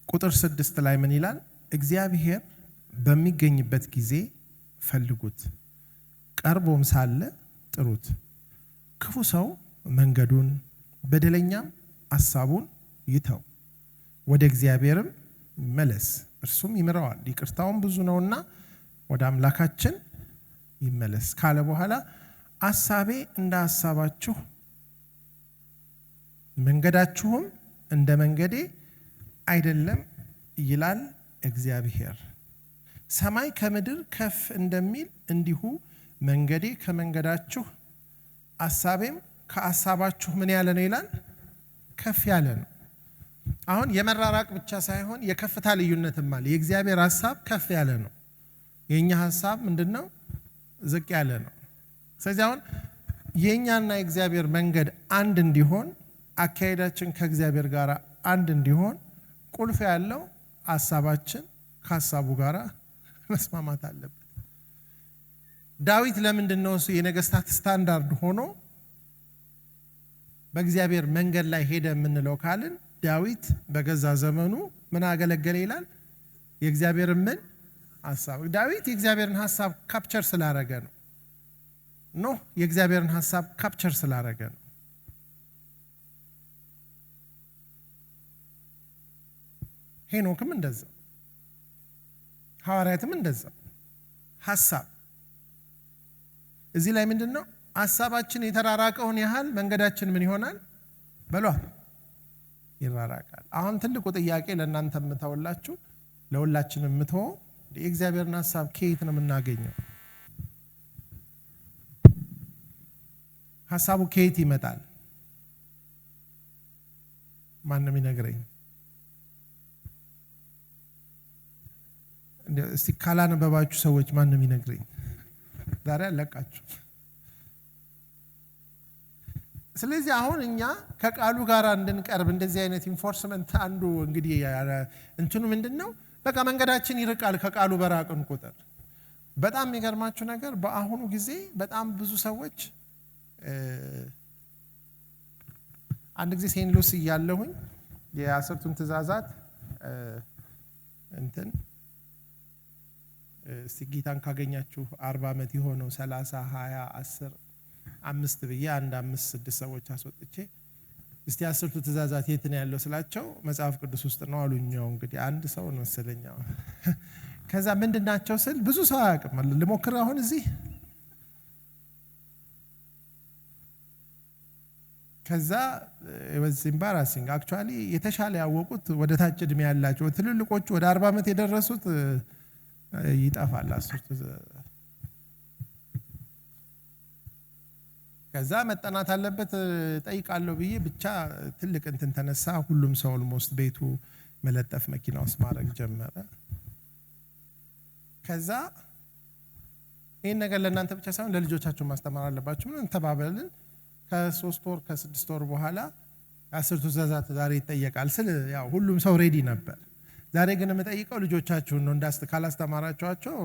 ቁጥር 6 ላይ ምን ይላል? እግዚአብሔር በሚገኝበት ጊዜ ፈልጉት፣ ቀርቦም ሳለ ጥሩት። ክፉ ሰው መንገዱን በደለኛም ሐሳቡን ይተው፣ ወደ እግዚአብሔርም ይመለስ፣ እርሱም ይምረዋል፣ ይቅርታውም ብዙ ነውና ወደ አምላካችን ይመለስ ካለ በኋላ ሐሳቤ እንደ ሐሳባችሁ መንገዳችሁም እንደ መንገዴ አይደለም ይላል እግዚአብሔር። ሰማይ ከምድር ከፍ እንደሚል እንዲሁ መንገዴ ከመንገዳችሁ ሐሳቤም ከሐሳባችሁ ምን ያለ ነው ይላል? ከፍ ያለ ነው። አሁን የመራራቅ ብቻ ሳይሆን የከፍታ ልዩነትም አለ። የእግዚአብሔር ሐሳብ ከፍ ያለ ነው፣ የኛ ሐሳብ ምንድነው? ዝቅ ያለ ነው። ስለዚህ አሁን የኛና የእግዚአብሔር መንገድ አንድ እንዲሆን፣ አካሄዳችን ከእግዚአብሔር ጋር አንድ እንዲሆን ቁልፍ ያለው ሐሳባችን ከሐሳቡ ጋር መስማማት አለበት። ዳዊት ለምንድን ነው እሱ የነገስታት ስታንዳርድ ሆኖ በእግዚአብሔር መንገድ ላይ ሄደ የምንለው ካልን፣ ዳዊት በገዛ ዘመኑ ምን አገለገለ ይላል? የእግዚአብሔርን ምን ሐሳብ። ዳዊት የእግዚአብሔርን ሐሳብ ካፕቸር ስላረገ ነው። ኖህ የእግዚአብሔርን ሐሳብ ካፕቸር ስላረገ ነው። ሄኖክም እንደዛ፣ ሐዋርያትም እንደዛ። ሐሳብ እዚህ ላይ ምንድነው? ሐሳባችን የተራራቀውን ያህል መንገዳችን ምን ይሆናል? በሏ ይራራቃል። አሁን ትልቁ ጥያቄ ለእናንተ የምተውላችሁ ለሁላችንም የምተወው የእግዚአብሔርን ሐሳብ ከየት ነው የምናገኘው? ሐሳቡ ከየት ይመጣል? ማንም ይነግረኝ እስቲ። ካላነበባችሁ ሰዎች ማንም ይነግረኝ። ዛሬ አለቃችሁ። ስለዚህ አሁን እኛ ከቃሉ ጋር እንድንቀርብ እንደዚህ አይነት ኢንፎርስመንት አንዱ እንግዲህ እንትኑ ምንድነው? በቃ መንገዳችን ይርቃል ከቃሉ በራቅን ቁጥር። በጣም የሚገርማችሁ ነገር በአሁኑ ጊዜ በጣም ብዙ ሰዎች አንድ ጊዜ ሴንት ሉሲ እያለሁኝ የ10ቱን ትእዛዛት እንትን ጌታን ካገኛችሁ 40 ዓመት የሆነው 30 20 10 5 ብዬ 1 5 6 ሰዎች አስወጥቼ እስቲ 10ቱ ትእዛዛት የት ነው ያለው ስላቸው መጽሐፍ ቅዱስ ውስጥ ነው አሉኛው። እንግዲህ አንድ ሰው ነው ስለኛው። ከዛ ምንድናቸው ስል ብዙ ሰው አያውቅም። ልሞክር አሁን እዚህ ከዛ was embarrassing actually የተሻለ ያወቁት ወደ ታች እድሜ ያላቸው ትልልቆቹ ወደ 40 ዓመት የደረሱት ይጣፋል አስርቱ። ከዛ መጠናት አለበት ጠይቃለሁ ብዬ ብቻ ትልቅ እንትን ተነሳ። ሁሉም ሰው ኦልሞስት ቤቱ መለጠፍ መኪና ውስጥ ማድረግ ጀመረ። ከዛ ይሄን ነገር ለእናንተ ብቻ ሳይሆን ለልጆቻችሁ ማስተማር አለባችሁ ምን ተባበልን። ከ3 ወር ከ6 ወር በኋላ 10ቱ ትእዛዛት ዛሬ ይጠየቃል ስል ያው ሁሉም ሰው ሬዲ ነበር። ዛሬ ግን የምጠይቀው ልጆቻችሁን ነው ካላስተማራችኋቸው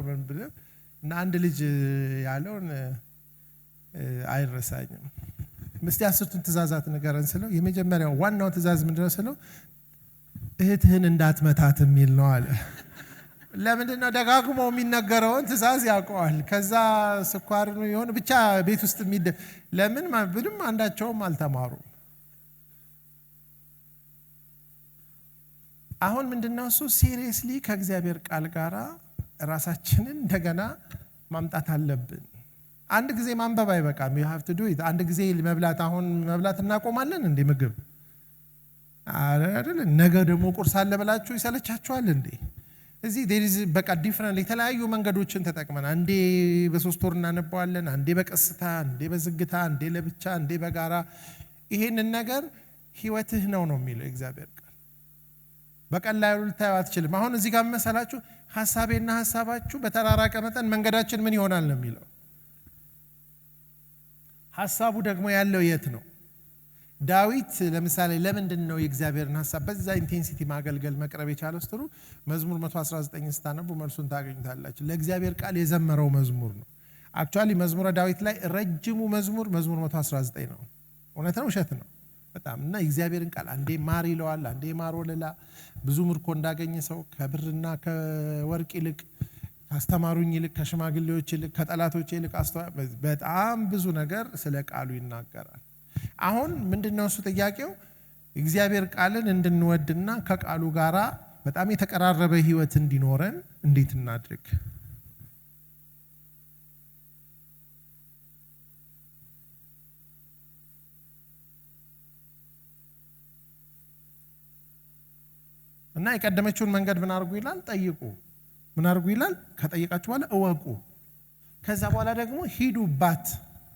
እና አንድ ልጅ ያለውን አይረሳኝም። እስቲ 10ቱን ትእዛዛት ንገረን ስለው የመጀመሪያው ዋናው ትእዛዝ ምንድነው ስለው እህትህን እንዳትመታት የሚል ነው አለ። ለምንድነው ደጋግሞ የሚነገረውን ትእዛዝ ያውቀዋል። ከዛ ስኳር ነው ይሆን ብቻ ቤት ውስጥ ለምን ምንም አንዳቸውም አልተማሩም። አሁን ምንድነው እሱ ሲሪየስሊ ከእግዚአብሔር ቃል ጋር ራሳችንን እንደገና ማምጣት አለብን። አንድ ጊዜ ማንበብ አይበቃም። you have to do it። አንድ ጊዜ መብላት አሁን መብላት እናቆማለን እንዴ? ምግብ አይደል? ነገ ደግሞ ቁርስ አለ ብላችሁ ይሰለቻችኋል እንዴ? እዚህ there is በቃ ዲፈረንት የተለያዩ መንገዶችን ተጠቅመን አንዴ በ3 ወር እናነባዋለን፣ አንዴ በቀስታ፣ አንዴ በዝግታ፣ አንዴ ለብቻ፣ አንዴ በጋራ። ይሄንን ነገር ህይወትህ ነው የሚለው እግዚአብሔር ቃል። በቀላሉ ልታዩ አትችልም። አሁን እዚህ ጋር መሰላችሁ ሐሳቤና ሐሳባችሁ በተራራቀ መጠን መንገዳችን ምን ይሆናል ነው የሚለው። ሐሳቡ ደግሞ ያለው የት ነው? ዳዊት ለምሳሌ ለምንድን ነው የእግዚአብሔርን ሐሳብ በዛ ኢንቴንሲቲ ማገልገል መቅረብ የቻለው? ስትሩ መዝሙር 119 ስታነቡ መልሱን ታገኙታላችሁ። ለእግዚአብሔር ቃል የዘመረው መዝሙር ነው። አክቹአሊ መዝሙረ ዳዊት ላይ ረጅሙ መዝሙር 119 ነው። እውነት ነው ውሸት ነው? በጣም እና የእግዚአብሔርን ቃል አንዴ ማር ይለዋል፣ አንዴ ማር ወለላ። ብዙ ምርኮ እንዳገኘ ሰው ከብርና ከወርቅ ይልቅ አስተማሩኝ ይልቅ ከሽማግሌዎች ይልቅ ከጠላቶች ይልቅ በጣም ብዙ ነገር ስለ ቃሉ ይናገራል። አሁን ምንድነው እሱ ጥያቄው? እግዚአብሔር ቃልን እንድንወድና ከቃሉ ጋራ በጣም የተቀራረበ ህይወት እንዲኖረን እንዴት እናድርግ? እና የቀደመችውን መንገድ ምን አድርጉ ይላል? ጠይቁ። ምን አድርጉ ይላል? ከጠየቃችሁ በኋላ እወቁ። ከዛ በኋላ ደግሞ ሂዱባት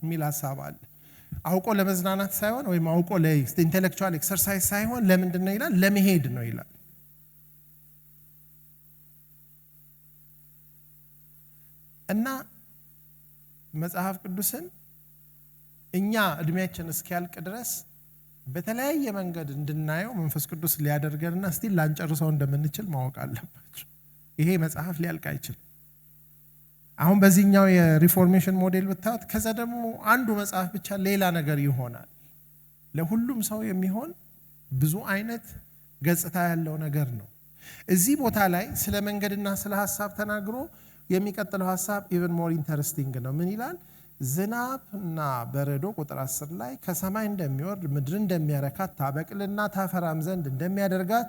የሚል ሐሳብ አለ። አውቆ ለመዝናናት ሳይሆን ወይም አውቆ ለኢንተሌክቹዋል ኤክሰርሳይዝ ሳይሆን ለምንድን ነው ይላል? ለመሄድ ነው ይላል። እና መጽሐፍ ቅዱስን እኛ እድሜያችን እስኪያልቅ ድረስ በተለያየ መንገድ እንድናየው መንፈስ ቅዱስ ሊያደርገንና እስቲ ላንጨርሰው እንደምንችል ማወቅ አለባችሁ። ይሄ መጽሐፍ ሊያልቅ አይችልም። አሁን በዚህኛው የሪፎርሜሽን ሞዴል ብታዩት ከዛ ደግሞ አንዱ መጽሐፍ ብቻ ሌላ ነገር ይሆናል። ለሁሉም ሰው የሚሆን ብዙ አይነት ገጽታ ያለው ነገር ነው። እዚህ ቦታ ላይ ስለ መንገድና ስለ ሐሳብ ተናግሮ የሚቀጥለው ሐሳብ ኢቨን ሞር ኢንተረስቲንግ ነው። ምን ይላል? ዝናብና በረዶ ቁጥር 10 ላይ ከሰማይ እንደሚወርድ ምድር እንደሚያረካት ታበቅልና ታፈራም ዘንድ እንደሚያደርጋት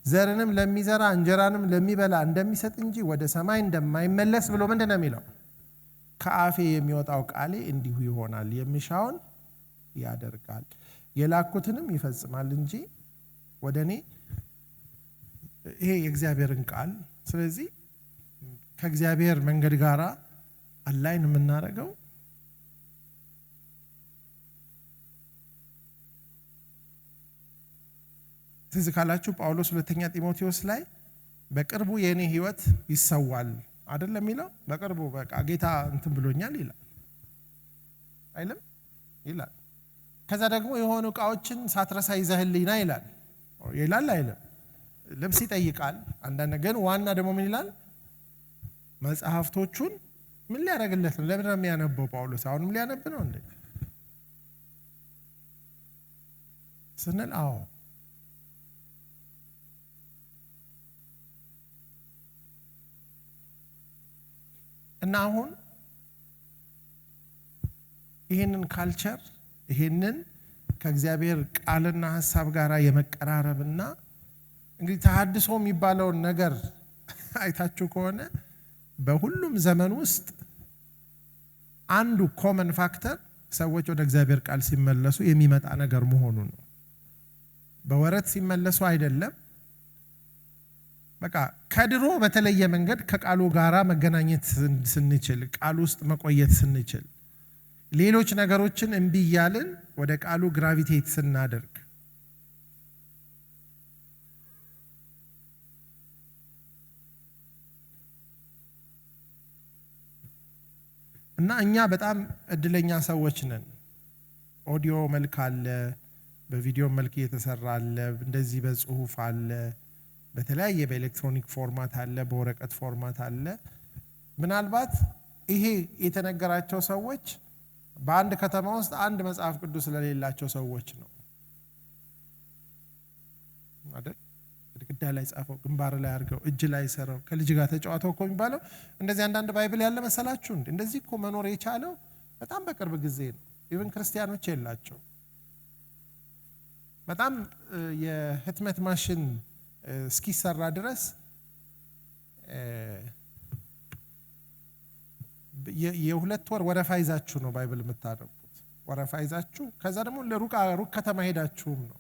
ዘርንም ለሚዘራ እንጀራንም ለሚበላ እንደሚሰጥ እንጂ ወደ ሰማይ እንደማይመለስ ብሎ ምንድነው የሚለው? ከአፌ የሚወጣው ቃሌ እንዲሁ ይሆናል፣ የሚሻውን ያደርጋል፣ የላኩትንም ይፈጽማል እንጂ ወደኔ። ይሄ የእግዚአብሔርን ቃል ስለዚህ ከእግዚአብሔር መንገድ ጋራ አላይን የምናደርገው ትዝ ካላችሁ ጳውሎስ ሁለተኛ ጢሞቴዎስ ላይ በቅርቡ የኔ ህይወት ይሰዋል አይደለም የሚለው? በቅርቡ በቃ ጌታ እንትን ብሎኛል ይላል አይልም? ይላል። ከዛ ደግሞ የሆኑ ዕቃዎችን ሳትረሳ ይዘህልኝና ይላል አይልም? ልብስ ይጠይቃል አንዳንድ ግን ዋና ደግሞ ምን ይላል? መጽሐፍቶቹን ምን ሊያደርግለት ነው? ለምን ነው የሚያነበው ጳውሎስ? አሁንም ሊያነብ ነው እንዴ ስንል አዎ እና አሁን ይሄንን ካልቸር ይሄንን ከእግዚአብሔር ቃልና ሐሳብ ጋር የመቀራረብና እንግዲህ ተሐድሶ የሚባለው ነገር አይታችሁ ከሆነ በሁሉም ዘመን ውስጥ አንዱ ኮመን ፋክተር ሰዎች ወደ እግዚአብሔር ቃል ሲመለሱ የሚመጣ ነገር መሆኑ ነው። በወረት ሲመለሱ አይደለም። በቃ ከድሮ በተለየ መንገድ ከቃሉ ጋራ መገናኘት ስንችል፣ ቃሉ ውስጥ መቆየት ስንችል፣ ሌሎች ነገሮችን እምቢ እያልን ወደ ቃሉ ግራቪቴት ስናደርግ እና እኛ በጣም እድለኛ ሰዎች ነን። ኦዲዮ መልክ አለ፣ በቪዲዮ መልክ እየተሰራ አለ፣ እንደዚህ በጽሁፍ አለ፣ በተለያየ በኤሌክትሮኒክ ፎርማት አለ፣ በወረቀት ፎርማት አለ። ምናልባት ይሄ የተነገራቸው ሰዎች በአንድ ከተማ ውስጥ አንድ መጽሐፍ ቅዱስ ስለሌላቸው ሰዎች ነው አይደል? ግድግዳ ላይ ጻፈው፣ ግንባር ላይ አድርገው፣ እጅ ላይ ሰራው፣ ከልጅ ጋር ተጫዋተው እኮ የሚባለው እንደዚህ አንዳንድ ባይብል ያለ መሰላችሁ እንዴ? እንደዚህ እኮ መኖር የቻለው በጣም በቅርብ ጊዜ ነው። ኢቭን ክርስቲያኖች የላቸው። በጣም የህትመት ማሽን እስኪሰራ ድረስ የሁለት ወር ወረፋ ይዛችሁ ነው ባይብል የምታደርጉት። ወረፋ ይዛችሁ ከዛ ደግሞ ለሩቅ ከተማ ሄዳችሁም ነው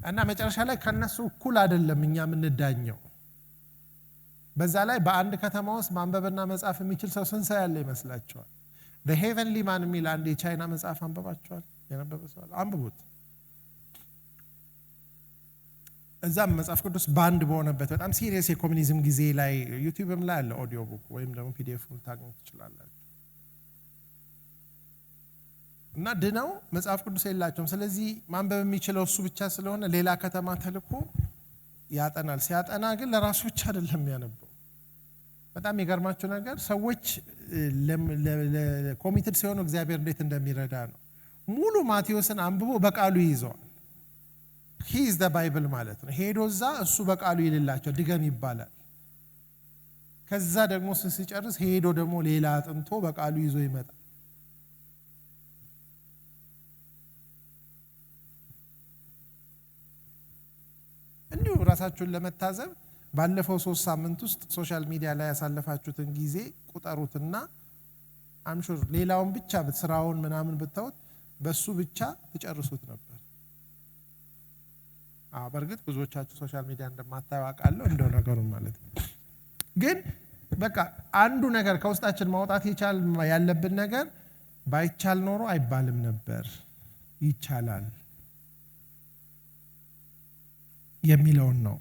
እና መጨረሻ ላይ ከነሱ እኩል አይደለም እኛ የምንዳኘው። በዛ ላይ በአንድ ከተማ ውስጥ ማንበብና መጻፍ የሚችል ሰው ስንት ሰው ያለ ይመስላችኋል? the heavenly man የሚል አንድ የቻይና መጽሐፍ አንብባችኋል? ያነበበ ሰው አንብቡት። እዛም መጽሐፍ ቅዱስ ባንድ በሆነበት በጣም ሲሪየስ የኮሙኒዝም ጊዜ ላይ ዩቲዩብም ላይ አለ ኦዲዮ ቡክ ወይም ደግሞ ፒዲኤፍ ልታገኙ ትችላላችሁ። እና ድነው መጽሐፍ ቅዱስ የላቸውም። ስለዚህ ማንበብ የሚችለው እሱ ብቻ ስለሆነ ሌላ ከተማ ተልኮ ያጠናል። ሲያጠና ግን ለራሱ ብቻ አይደለም ያነበው። በጣም የገርማችሁ ነገር ሰዎች ኮሚትድ ሲሆኑ እግዚአብሔር እንዴት እንደሚረዳ ነው። ሙሉ ማቴዎስን አንብቦ በቃሉ ይይዘዋል። he is the bible ማለት ነው። ሄዶ እዛ እሱ በቃሉ ይልላቸው ድገም ይባላል። ከዛ ደግሞ ሲጨርስ ሄዶ ደግሞ ሌላ አጥንቶ በቃሉ ይዞ ይመጣል። እንዲሁ ራሳችሁን ለመታዘብ ባለፈው 3 ሳምንት ውስጥ ሶሻል ሚዲያ ላይ ያሳለፋችሁትን ጊዜ ቁጠሩትና አምሹር ሌላውን ብቻ ስራውን ምናምን ብታውት በሱ ብቻ ትጨርሱት ነበር። በእርግጥ ብዙዎቻችሁ ሶሻል ሚዲያ እንደማታዩ አውቃለሁ እንደው ነገሩ ማለት ነው። ግን በቃ አንዱ ነገር ከውስጣችን ማውጣት ያለብን ነገር ባይቻል ኖሮ አይባልም ነበር፣ ይቻላል የሚለውን ነው።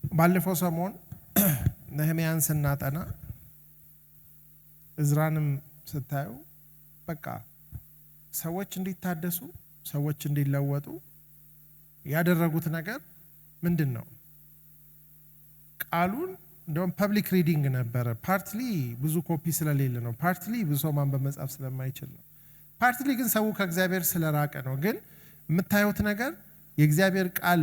ባለፈው ሰሞን ነህምያን ስናጠና እዝራንም ስታዩ በቃ ሰዎች እንዲታደሱ ሰዎች እንዲለወጡ ያደረጉት ነገር ምንድነው? ቃሉን እንደውም ፐብሊክ ሪዲንግ ነበረ። ፓርትሊ ብዙ ኮፒ ስለሌለ ነው። ፓርትሊ ብዙ ሰው ማንበብ መጻፍ ስለማይችል ነው። ፓርትሊ ግን ሰው ከእግዚአብሔር ስለራቀ ነው። ግን የምታዩት ነገር የእግዚአብሔር ቃል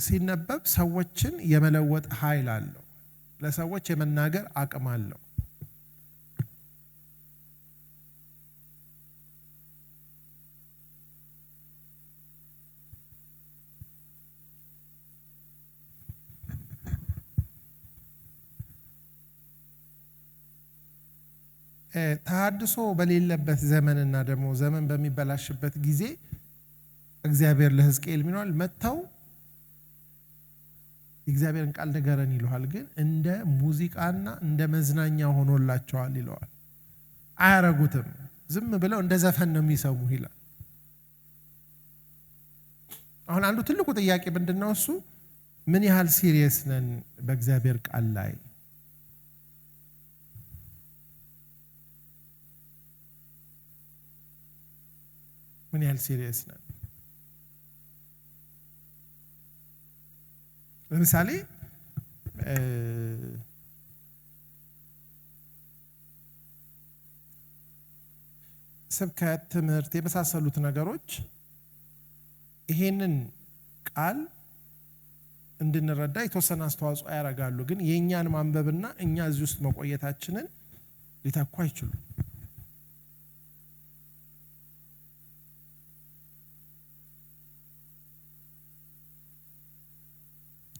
ሲነበብ ሰዎችን የመለወጥ ኃይል አለው። ለሰዎች የመናገር አቅም አለው። ተሐድሶ በሌለበት ዘመንና ደግሞ ዘመን በሚበላሽበት ጊዜ እግዚአብሔር ለሕዝቅኤል ሚሏል መተው የእግዚአብሔርን ቃል ንገረን ይለዋል። ግን እንደ ሙዚቃና እንደ መዝናኛ ሆኖላቸዋል ይለዋል። አያረጉትም። ዝም ብለው እንደ ዘፈን ነው የሚሰሙ ይላል። አሁን አንዱ ትልቁ ጥያቄ ምንድነው? እሱ ምን ያህል ሲሪየስ ነን በእግዚአብሔር ቃል ላይ? ምን ያህል ሲሪየስ ነን? ለምሳሌ ስብከት፣ ትምህርት የመሳሰሉት ነገሮች ይሄንን ቃል እንድንረዳ የተወሰነ አስተዋጽኦ ያደርጋሉ። ግን የእኛን ማንበብና እኛ እዚህ ውስጥ መቆየታችንን ሊተኩ አይችሉም።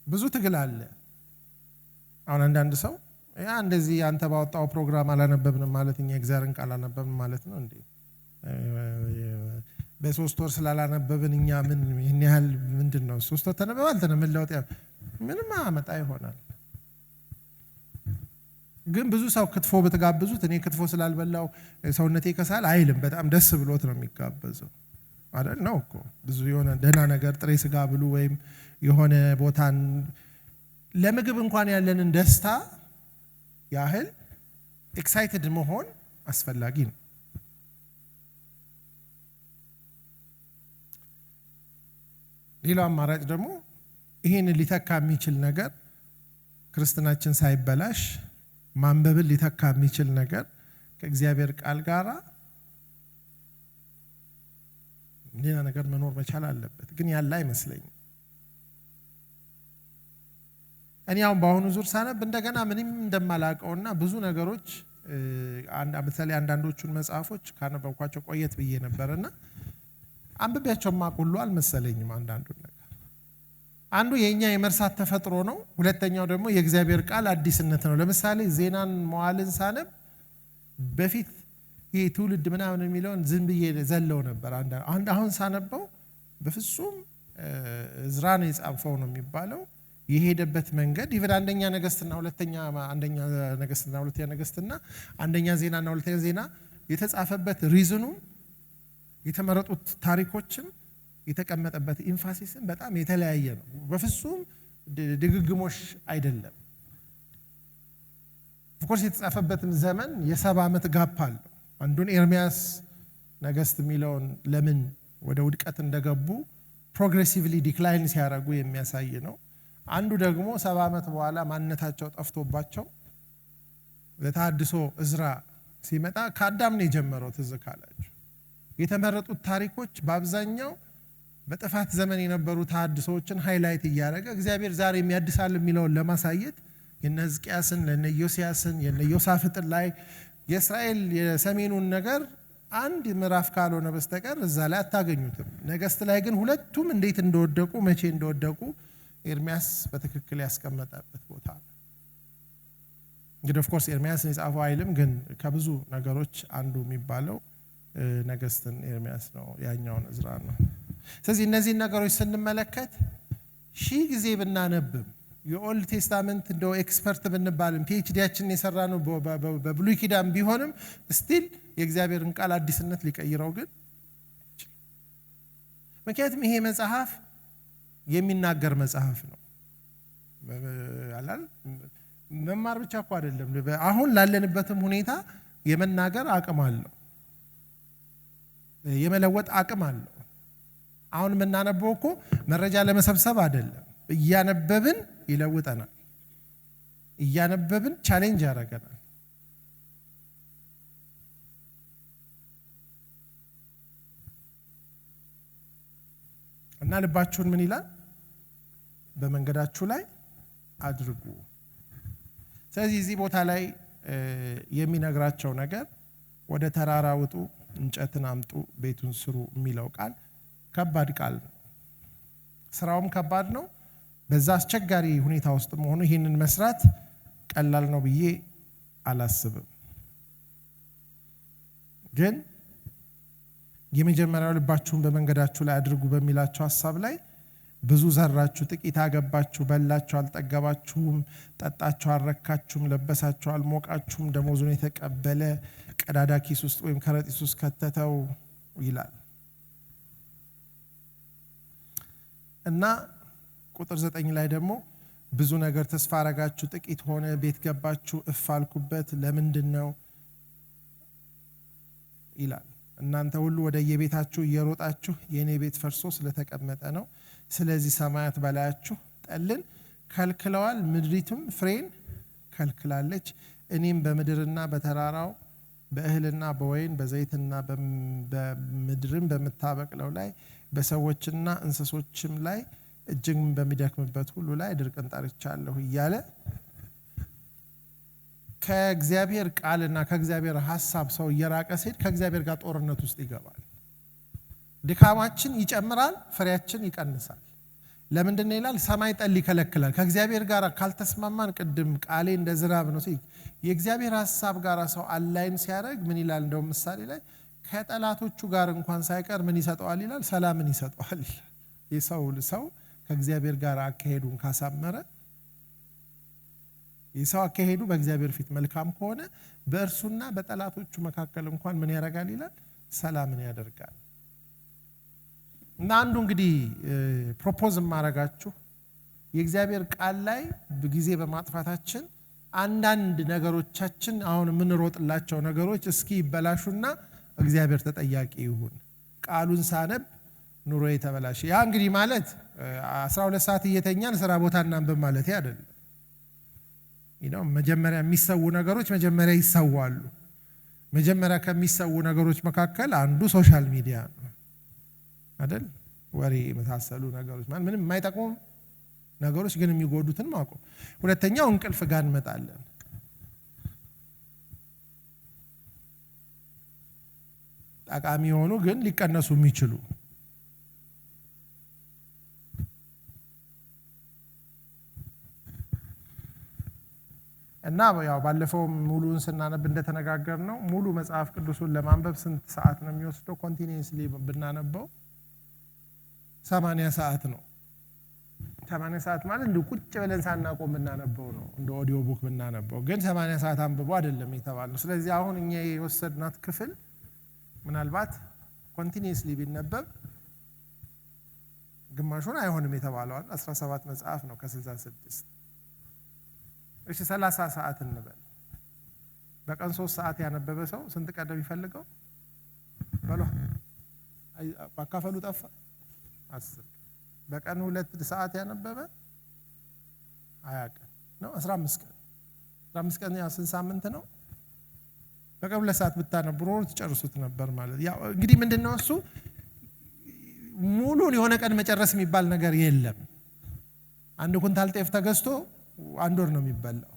ብዙ ትግል አለ። አሁን አንዳንድ ሰው ያ እንደዚህ አንተ ባወጣው ፕሮግራም አላነበብንም ማለት እኛ እግዚአብሔርን ቃል አላነበብንም ማለት ነው እንዴ? በ3 ወር ስላላነበብን እኛ ምን ይሄን ያህል ምንድነው? 3 ወር ተነበበ አልተነበበ ምን ለውጥ ምንም አመጣ ይሆናል። ግን ብዙ ሰው ክትፎ በተጋብዙት እኔ ክትፎ ስላልበላው ሰውነቴ ከሳል አይልም። በጣም ደስ ብሎት ነው የሚጋበዘው አይደል? ነው እኮ ብዙ የሆነ ደህና ነገር ጥሬ ስጋ ብሉ ወይም የሆነ ቦታን ለምግብ እንኳን ያለንን ደስታ ያህል ኤክሳይትድ መሆን አስፈላጊ ነው። ሌላው አማራጭ ደግሞ ይሄንን ሊተካ የሚችል ነገር ክርስትናችን ሳይበላሽ ማንበብን ሊተካ የሚችል ነገር ከእግዚአብሔር ቃል ጋራ ሌላ ነገር መኖር መቻል አለበት። ግን ያለ አይመስለኝም። እኔ አሁን በአሁኑ ዙር ሳነብ እንደገና ምንም እንደማላውቀውና ብዙ ነገሮች በተለይ አንዳንዶቹን መጽሐፎች ካነበብኳቸው ቆየት ብዬ ነበርና አንብቤያቸው ማቁሉ አልመሰለኝም። አንዳንዱን ነገር አንዱ የኛ የመርሳት ተፈጥሮ ነው። ሁለተኛው ደግሞ የእግዚአብሔር ቃል አዲስነት ነው። ለምሳሌ ዜናን መዋዕልን ሳነብ በፊት ይሄ ትውልድ ምናምን የሚለውን ዝም ብዬ ዘለው ነበር። አሁን ሳነበው በፍጹም ዕዝራ ነው የጻፈው ነው የሚባለው። የሄደበት መንገድ ኢቭን አንደኛ ነገስትና ሁለተኛ ነገስትና አንደኛ ዜናና ሁለተኛ ዜና የተጻፈበት ሪዝኑ የተመረጡት ታሪኮችም የተቀመጠበት ኢንፋሲስም በጣም የተለያየ ነው። በፍጹም ድግግሞሽ አይደለም። ኦፍኮርስ የተጻፈበትም ዘመን የ70 ዓመት ጋፕ አለው። አንዱን ኤርሚያስ ነገስት የሚለውን ለምን ወደ ውድቀት እንደገቡ ፕሮግሬሲቭሊ ዲክላይን ሲያደርጉ የሚያሳይ ነው። አንዱ ደግሞ 70 ዓመት በኋላ ማንነታቸው ጠፍቶባቸው ለተሐድሶ ዕዝራ ሲመጣ ከአዳም ነው የጀመረው። ትዝ ካላችሁ የተመረጡት ታሪኮች በአብዛኛው በጥፋት ዘመን የነበሩ ተሐድሶዎችን ሃይላይት እያደረገ እግዚአብሔር ዛሬ የሚያድሳል የሚለውን ለማሳየት የነ ሕዝቅያስን የነ ዮሲያስን የነ ዮሳፍጥን ላይ የእስራኤል የሰሜኑን ነገር አንድ ምዕራፍ ካልሆነ በስተቀር እዛ ላይ አታገኙትም። ነገስት ላይ ግን ሁለቱም እንዴት እንደወደቁ መቼ እንደወደቁ ኤርሚያስ በትክክል ያስቀመጠበት ቦታ ነው። እንግዲህ ኦፍ ኮርስ ኤርሚያስን የጻፈው አይልም፣ ግን ከብዙ ነገሮች አንዱ የሚባለው ነገስትን ኤርሚያስ ነው፣ ያኛውን ዕዝራ ነው። ስለዚህ እነዚህ ነገሮች ስንመለከት ሺህ ጊዜ ብናነብም የኦልድ ቴስታመንት እንደው ኤክስፐርት ብንባልም ፒኤችዲያችንን የሰራነው በብሉይ ኪዳን ቢሆንም ስቲል የእግዚአብሔርን ቃል አዲስነት ሊቀይረው ግን አይችልም። ምክንያቱም ይሄ መጽሐፍ የሚናገር መጽሐፍ ነው። መማር ብቻ እኮ አይደለም፣ አሁን ላለንበትም ሁኔታ የመናገር አቅም አለው፣ የመለወጥ አቅም አለው። አሁን የምናነበው እኮ መረጃ ለመሰብሰብ አይደለም፣ እያነበብን ይለውጠናል፣ እያነበብን ቻሌንጅ ያደርገናል። እና ልባችሁን ምን ይላል? በመንገዳችሁ ላይ አድርጉ። ስለዚህ እዚህ ቦታ ላይ የሚነግራቸው ነገር ወደ ተራራ ውጡ፣ እንጨትን አምጡ፣ ቤቱን ስሩ የሚለው ቃል ከባድ ቃል ነው። ስራውም ከባድ ነው። በዛ አስቸጋሪ ሁኔታ ውስጥ መሆኑ ይህንን መስራት ቀላል ነው ብዬ አላስብም። ግን የመጀመሪያው ልባችሁን በመንገዳችሁ ላይ አድርጉ በሚላችሁ ሐሳብ ላይ ብዙ ዘራችሁ፣ ጥቂት አገባችሁ፣ በላችሁ አልጠገባችሁም፣ ጠጣችሁ አልረካችሁም፣ ለበሳችሁ አልሞቃችሁም፣ ደሞዙን የተቀበለ ቀዳዳ ኪስ ውስጥ ወይም ከረጢት ውስጥ ከተተው ይላል እና ቁጥር 9 ላይ ደግሞ ብዙ ነገር ተስፋ አረጋችሁ፣ ጥቂት ሆነ፣ ቤት ገባችሁ፣ እፍ አልኩበት፣ ለምንድነው ይላል። እናንተ ሁሉ ወደ የቤታችሁ እየሮጣችሁ የኔ ቤት ፈርሶ ስለተቀመጠ ነው። ስለዚህ ሰማያት በላያችሁ ጠልን ከልክለዋል፣ ምድሪቱም ፍሬን ከልክላለች። እኔም በምድርና በተራራው በእህልና በወይን በዘይትና በምድርም በምታበቅለው ላይ በሰዎችና እንስሶችም ላይ እጅግ በሚደክምበት ሁሉ ላይ ድርቅን ጠርቻለሁ እያለ ከእግዚአብሔር ቃልና ከእግዚአብሔር ሐሳብ ሰው እየራቀ ሲሄድ ከእግዚአብሔር ጋር ጦርነት ውስጥ ይገባል። ድካማችን ይጨምራል፣ ፍሬያችን ይቀንሳል። ለምንድነው ይላል? ሰማይ ጠል ይከለክላል። ከእግዚአብሔር ጋር ካልተስማማን ቅድም ቃሌ እንደ ዝናብ ነው ሲል የእግዚአብሔር ሐሳብ ጋር ሰው አላይን ሲያደርግ ምን ይላል? እንደውም ምሳሌ ላይ ከጠላቶቹ ጋር እንኳን ሳይቀር ምን ይሰጠዋል ይላል? ሰላምን ይሰጠዋል ይላል። የሰው ከእግዚአብሔር ጋር አካሄዱን ካሳመረ የሰው አካሄዱ በእግዚአብሔር ፊት መልካም ከሆነ በእርሱና በጠላቶቹ መካከል እንኳን ምን ያደርጋል ይላል? ሰላምን ያደርጋል። እና አንዱ እንግዲህ ፕሮፖዝ ማረጋችሁ የእግዚአብሔር ቃል ላይ ጊዜ በማጥፋታችን አንዳንድ ነገሮቻችን አሁን የምንሮጥላቸው ነገሮች እስኪ ይበላሹና እግዚአብሔር ተጠያቂ ይሁን። ቃሉን ሳነብ ኑሮ የተበላሽ ያ እንግዲህ ማለት 12 ሰዓት እየተኛን ስራ ቦታ እናንብብ ማለት አይደለም። መጀመሪያ የሚሰው ነገሮች መጀመሪያ ይሰዋሉ። መጀመሪያ ከሚሰው ነገሮች መካከል አንዱ ሶሻል ሚዲያ ነው አይደል? ወሬ መሳሰሉ ነገሮች ማለት ምንም የማይጠቅሙ ነገሮች ግን የሚጎዱትን ማቆም። ሁለተኛው እንቅልፍ ጋር እንመጣለን። ጠቃሚ ሆኑ ግን ሊቀነሱ የሚችሉ እና ያው ባለፈው ሙሉን ስናነብ እንደተነጋገር ነው ሙሉ መጽሐፍ ቅዱስን ለማንበብ ስንት ሰዓት ነው የሚወስደው? ኮንቲኒዩስሊ ብናነበው 80 ሰዓት ነው። 80 ሰዓት ማለት እንደ ቁጭ ብለን ሳናቆም ብናነበው ነው፣ እንደ ኦዲዮ ቡክ ብናነበው። ግን 80 ሰዓት አንብቦ አይደለም የተባለው። ስለዚህ አሁን እኛ የወሰድናት ክፍል ምናልባት ኮንቲኒዩስሊ ቢነበብ ግማሹን አይሆንም የተባለው 17 መጽሐፍ ነው ከ66። እሺ 30 ሰዓት እንበል። በቀን 3 ሰዓት ያነበበ ሰው ስንት ቀን ነው የሚፈልገው? በሉ ባካፈሉ ጠፋ 10። በቀን 2 ሰዓት ያነበበ 20 ቀን ነው፣ 15 ቀን። 15 ቀን ያው ስንት ሳምንት ነው? በቀን 2 ሰዓት ብታነቡ ኖሮ ትጨርሱት ነበር ማለት። ያው እንግዲህ ምንድነው እሱ ሙሉን የሆነ ቀን መጨረስ የሚባል ነገር የለም። አንድ ኩንታል ጤፍ ተገዝቶ 1 ወር ነው የሚበላው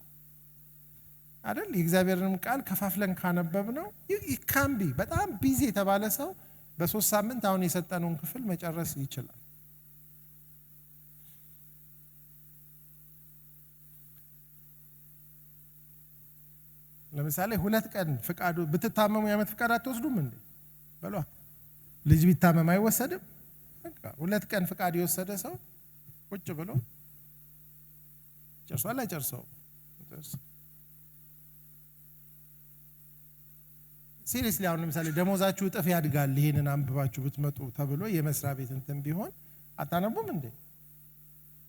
አይደል? የእግዚአብሔርንም ቃል ከፋፍለን ካነበብ ነው ይካምቢ በጣም ቢዚ የተባለ ሰው በ3 ሳምንት አሁን የሰጠነውን ክፍል መጨረስ ይችላል። ለምሳሌ 2 ቀን ፍቃዱ ብትታመሙ የዓመት ፍቃድ አትወስዱም እንዴ? በሏ ልጅ ቢታመም አይወሰድም? በቃ 2 ቀን ፍቃድ የወሰደ ሰው ቁጭ ብሎ ጨርሷል አይጨርሰው? ሲሪየስሊ አሁን ለምሳሌ ደሞዛችሁ እጥፍ ያድጋል ይሄንን አንብባችሁ ብትመጡ ተብሎ የመስሪያ ቤት እንትን ቢሆን አታነቡም እንዴ?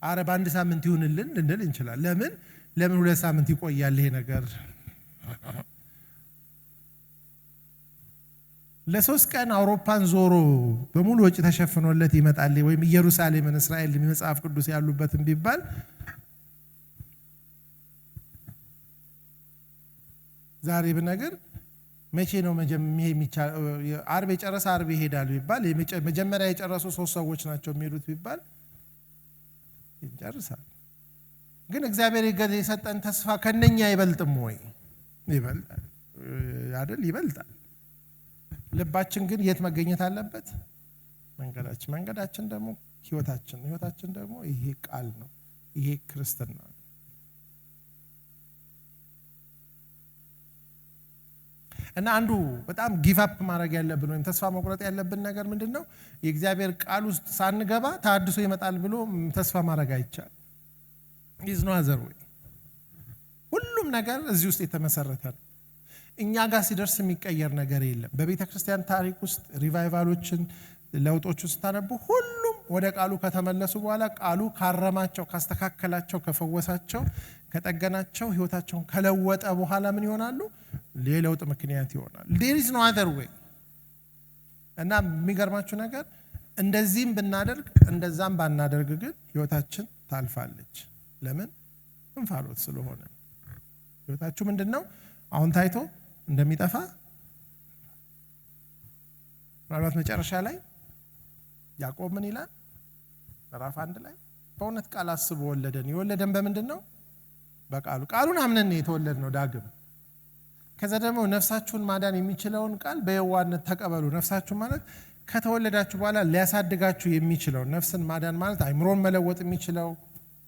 አረ በአንድ ሳምንት ይሁንልን ልንል እንችላለን። ለምን 2 ሳምንት ይቆያል ይሄ ነገር? ለ3 ቀን አውሮፓን ዞሮ በሙሉ ወጪ ተሸፍኖለት ይመጣል ወይም ኢየሩሳሌምን እስራኤል መጽሐፍ ቅዱስ ያሉበትን ቢባል ዛሬ ብነገር መቼ ነው አርብ የጨረሰ አርብ ይሄዳል ቢባል መጀመሪያ የጨረሱ 3 ሰዎች ናቸው የሚሄዱት ቢባል ይጨርሳል። ግን እግዚአብሔር የሰጠን ተስፋ ከነኛ አይበልጥም ወይ? ይበልጣል አይደል? ይበልጣል። ልባችን ግን የት መገኘት አለበት? መንገዳችን ደግሞ ህይወታችን ደግሞ ይሄ ቃል ነው። ይሄ ክርስትና ነው። እና አንዱ በጣም ጊቭ አፕ ማድረግ ያለብን ወይም ተስፋ መቁረጥ ያለብን ነገር ምንድነው? የእግዚአብሔር ቃል ውስጥ ሳንገባ ታድሶ ይመጣል ብሎ ተስፋ ማድረግ አይቻል። is no other way። ሁሉም ነገር እዚህ ውስጥ የተመሰረተ ነው። እኛ ጋር ሲደርስ የሚቀየር ነገር የለም። በቤተ ክርስቲያን ታሪክ ውስጥ ሪቫይቫሎችን ለውጦችን ስታነቡ ሁሉም ወደ ቃሉ ከተመለሱ በኋላ ቃሉ ካረማቸው፣ ካስተካከላቸው፣ ከፈወሳቸው፣ ከጠገናቸው፣ ህይወታቸውን ከለወጠ በኋላ ምን ይሆናሉ? ለለውጥ ምክንያት ይሆናል። there is no other way። እና የሚገርማችሁ ነገር እንደዚህም ብናደርግ እንደዛም ባናደርግ ግን ህይወታችን ታልፋለች። ለምን? እንፋሎት ስለሆነ። ህይወታችሁ ምንድነው? አሁን ታይቶ እንደሚጠፋ ምናልባት መጨረሻ ላይ ያዕቆብ ምን ይላል? ምዕራፍ 1 ላይ በእውነት ቃል አስቦ ወለደን። የወለደን በምንድነው? በቃሉ። ቃሉን አምነን የተወለድነው ዳግም። ከዛ ደግሞ ነፍሳችሁን ማዳን የሚችለውን ቃል በየዋህነት ተቀበሉ። ነፍሳችሁ ማለት ከተወለዳችሁ በኋላ ሊያሳድጋችሁ የሚችለው ነፍስን ማዳን ማለት አይምሮን መለወጥ የሚችለው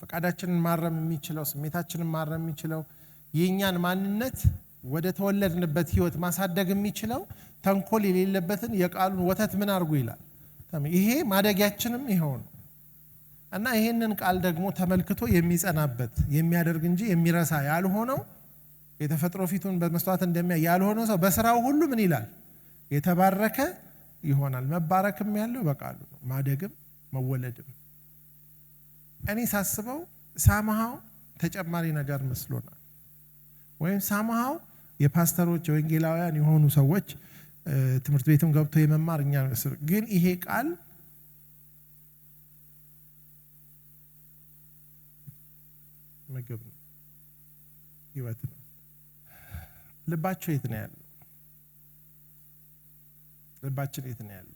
ፈቃዳችንን ማረም የሚችለው ስሜታችንን ማረም የሚችለው የኛን ማንነት ወደ ተወለድንበት ህይወት ማሳደግ የሚችለው ተንኮል የሌለበትን የቃሉን ወተት ምን አርጉ ይላል። ይሄ ማደጊያችንም ይሄው ነው። እና ይሄንን ቃል ደግሞ ተመልክቶ የሚጸናበት የሚያደርግ እንጂ የሚረሳ ያልሆነው የተፈጥሮ ፊቱን በመስተዋት እንደሚያይ ያልሆነው ሰው በስራው ሁሉ ምን ይላል? የተባረከ ይሆናል። መባረክም ያለው በቃሉ ነው፣ ማደግም መወለድም። እኔ ሳስበው ሳማሃው ተጨማሪ ነገር መስሎናል። ወይም ሳማሃው የፓስተሮች የወንጌላውያን የሆኑ ሰዎች ትምህርት ቤቱን ገብቶ የመማር እኛ መስል ግን ይሄ ቃል ምግብ ነው፣ ህይወት ነው። ልባችሁ የት ነው ያለው? ልባችን የት ነው ያለው?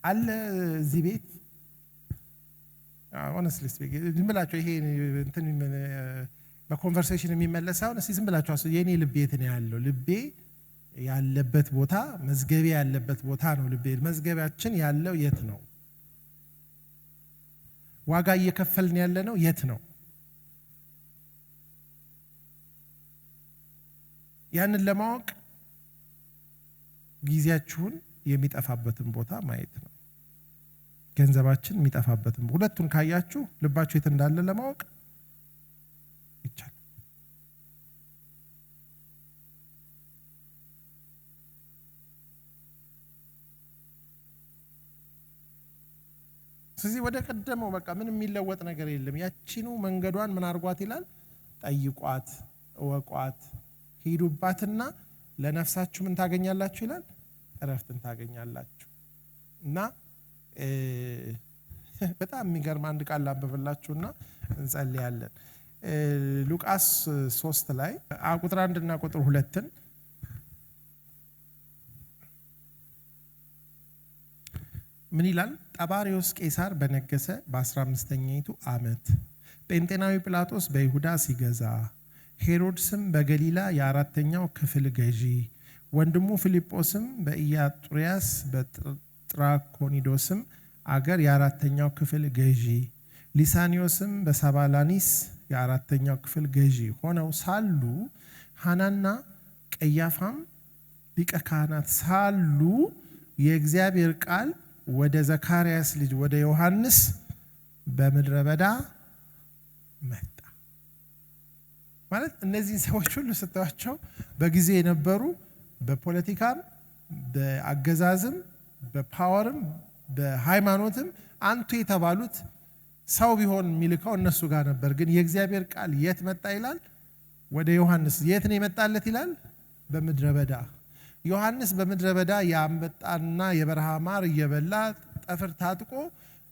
አለ እዚህ ቤት honestly speaking ዝም ብላችሁ ይሄ እንትን በኮንቨርሴሽን የሚመለሰው እስቲ ዝም ብላችሁ አስቡ። የኔ ልብ የት ነው ያለው? ልቤ ያለበት ቦታ መዝገቤ ያለበት ቦታ ነው። ልቤ መዝገቢያችን ያለው የት ነው? ዋጋ እየከፈልን ያለ ነው የት ነው? ያንን ለማወቅ ጊዜያችሁን የሚጠፋበትን ቦታ ማየት ነው። ገንዘባችን የሚጠፋበትን ሁለቱን ካያችሁ ልባችሁ የት እንዳለ ለማወቅ ይቻላል። ስለዚህ ወደ ቀደመው በቃ ምንም የሚለወጥ ነገር የለም። ያቺኑ መንገዷን ምን አርጓት ይላል? ጠይቋት፣ እወቋት፣ ሂዱባትና ለነፍሳችሁ ምን ታገኛላችሁ ይላል? እረፍትን ታገኛላችሁ። እና በጣም የሚገርም አንድ ቃል ላንብብላችሁና እንጸልያለን። ሉቃስ 3 ላይ ቁጥር 1 እና ቁጥር 2 ምን ይላል? ጠባሪዎስ ቄሳር በነገሰ በ15ኛይቱ ዓመት ጴንጤናዊ ጲላጦስ በይሁዳ ሲገዛ ሄሮድስም በገሊላ የ4ኛው ክፍል ገዢ ወንድሙ ፊልጶስም በኢያጡሪያስ በጥራኮኒዶስም አገር የ4ኛው ክፍል ገዢ ሊሳኒዮስም በሳባላኒስ የ4ኛው ክፍል ገዢ ሆነው ሳሉ ሐናና ቀያፋም ሊቀ ካህናት ሳሉ የእግዚአብሔር ቃል ወደ ዘካርያስ ልጅ ወደ ዮሐንስ በምድረ በዳ መጣ። ማለት እነዚህ ሰዎች ሁሉ ስታዩቸው በጊዜ የነበሩ በፖለቲካም በአገዛዝም በፓወርም በሃይማኖትም አንቱ የተባሉት ሰው ቢሆን የሚልከው እነሱ ጋር ነበር። ግን የእግዚአብሔር ቃል የት መጣ ይላል? ወደ ዮሐንስ። የት ነው የመጣለት ይላል? በምድረ በዳ። ዮሐንስ በምድረ በዳ የአንበጣና የበረሃ ማር እየበላ ጠፍር ታጥቆ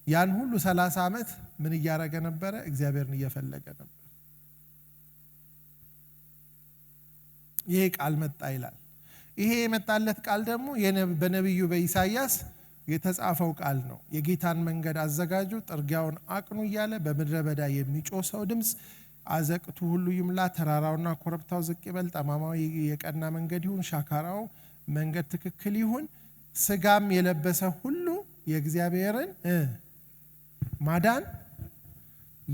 ያን ሁሉ 30 ዓመት ምን እያደረገ ነበረ? እግዚአብሔርን እየፈለገ ነበር። ይሄ ቃል መጣ ይላል። ይሄ የመጣለት ቃል ደግሞ በነቢዩ በኢሳይያስ የተጻፈው ቃል ነው። የጌታን መንገድ አዘጋጁ፣ ጥርጊያውን አቅኑ እያለ በምድረ በዳ የሚጮህ ሰው ድምፅ፣ አዘቅቱ ሁሉ ይምላ፣ ተራራውና ኮረብታው ዝቅ ይበል፣ ጠማማው የቀና መንገድ ይሁን፣ ሻካራው መንገድ ትክክል ይሁን፣ ስጋም የለበሰ ሁሉ የእግዚአብሔርን ማዳን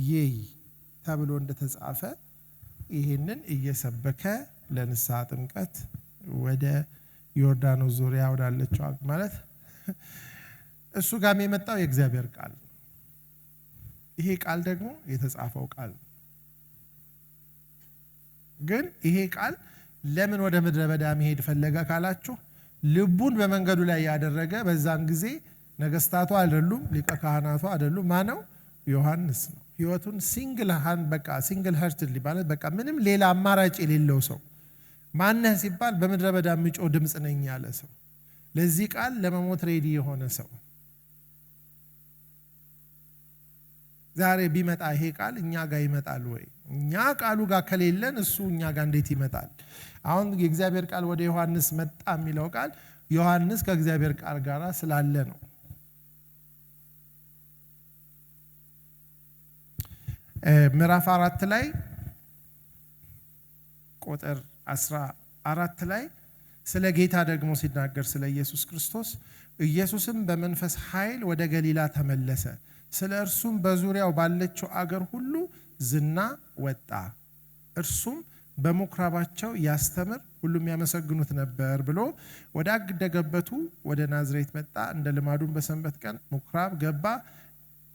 ይይ ተብሎ እንደተጻፈ ይህንን እየሰበከ ለንስሐ ጥምቀት ወደ ዮርዳኖስ ዙሪያ ወዳለችው ማለት እሱ ጋር የመጣው የእግዚአብሔር ቃል ነው። ይሄ ቃል ደግሞ የተጻፈው ቃል ነው። ግን ይሄ ቃል ለምን ወደ ምድረ በዳ መሄድ ፈለገ ካላችሁ ልቡን በመንገዱ ላይ ያደረገ በዛን ጊዜ ነገስታቱ አይደሉም፣ ሊቀ ካህናቱ አይደሉም፣ ማነው? ዮሐንስ ነው። ህይወቱን ሲንግል ሃርትሊ ማለት በቃ ምንም ሌላ አማራጭ የሌለው ሰው ማነህ ሲባል በምድረ በዳ የሚጮህ ድምጽ ነኝ ያለ ሰው፣ ለዚህ ቃል ለመሞት ሬዲ የሆነ ሰው። ዛሬ ቢመጣ ይሄ ቃል እኛ ጋር ይመጣል ወይ? እኛ ቃሉ ጋር ከሌለን እሱ እኛ ጋር እንዴት ይመጣል? አሁን የእግዚአብሔር ቃል ወደ ዮሐንስ መጣ የሚለው ቃል ዮሐንስ ከእግዚአብሔር ቃል ጋር ስላለ ነው። ምዕራፍ 4 ላይ ቁጥር 14 ላይ ስለ ጌታ ደግሞ ሲናገር ስለ ኢየሱስ ክርስቶስ ኢየሱስም በመንፈስ ኃይል ወደ ገሊላ ተመለሰ፣ ስለ እርሱም በዙሪያው ባለችው አገር ሁሉ ዝና ወጣ፣ እርሱም በምኩራባቸው ያስተምር፣ ሁሉም ያመሰግኑት ነበር ብሎ ወደ አደገበቱ ወደ ናዝሬት መጣ። እንደ ልማዱም በሰንበት ቀን ምኩራብ ገባ፣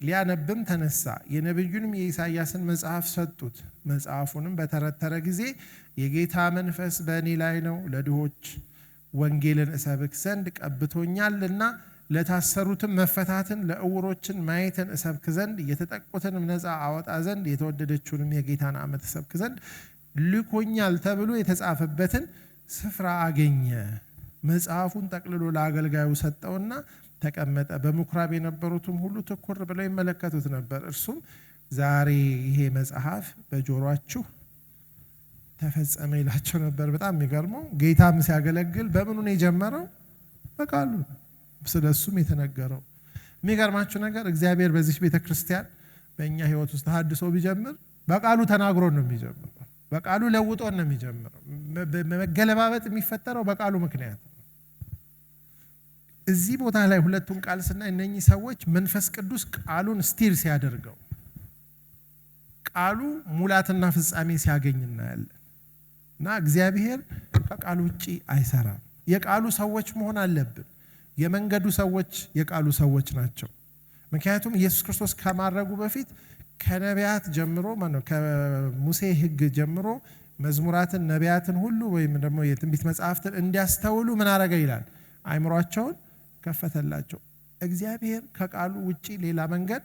ሊያነብም ተነሳ። የነቢዩንም የኢሳይያስን መጽሐፍ ሰጡት። መጽሐፉንም በተረተረ ጊዜ የጌታ መንፈስ በእኔ ላይ ነው፣ ለድሆች ወንጌልን እሰብክ ዘንድ ቀብቶኛልና፣ ለታሰሩትም መፈታትን፣ ለዕውሮችን ማየትን እሰብክ ዘንድ፣ የተጠቁትንም ነፃ አወጣ ዘንድ፣ የተወደደችውንም የጌታን ዓመት እሰብክ ዘንድ ልኮኛል ተብሎ የተጻፈበትን ስፍራ አገኘ። መጽሐፉን ጠቅልሎ ለአገልጋዩ ሰጠውና ተቀመጠ። በምኩራብ የነበሩትም ሁሉ ትኩር ብለው ይመለከቱት ነበር። እርሱም ዛሬ ይሄ መጽሐፍ በጆሮአችሁ ተፈጸመ ይላቸው ነበር። በጣም የሚገርመው ጌታም ሲያገለግል በምኑ ነው የጀመረው? በቃሉ። ስለሱም የተነገረው የሚገርማችሁ ነገር እግዚአብሔር በዚህ ቤተክርስቲያን በእኛ ህይወት ውስጥ ተሐድሶ ቢጀምር በቃሉ ተናግሮ ነው የሚጀምረው። በቃሉ ለውጦ ነው የሚጀምረው። መገለባበጥ የሚፈጠረው በቃሉ ምክንያት ነው። እዚህ ቦታ ላይ ሁለቱን ቃል ስናይ እነኚህ ሰዎች መንፈስ ቅዱስ ቃሉን ስቲር ሲያደርገው ቃሉ ሙላትና ፍጻሜ ሲያገኝ እናያለን። እና እግዚአብሔር ከቃሉ ውጪ አይሰራም። የቃሉ ሰዎች መሆን አለብን። የመንገዱ ሰዎች የቃሉ ሰዎች ናቸው። ምክንያቱም ኢየሱስ ክርስቶስ ከማረጉ በፊት ከነቢያት ጀምሮ ከሙሴ ሕግ ጀምሮ መዝሙራትን፣ ነቢያትን ሁሉ ወይም ደግሞ የትንቢት መጽሐፍትን እንዲያስተውሉ ምን አረገ ይላል? አይምሯቸውን ከፈተላቸው። እግዚአብሔር ከቃሉ ውጪ ሌላ መንገድ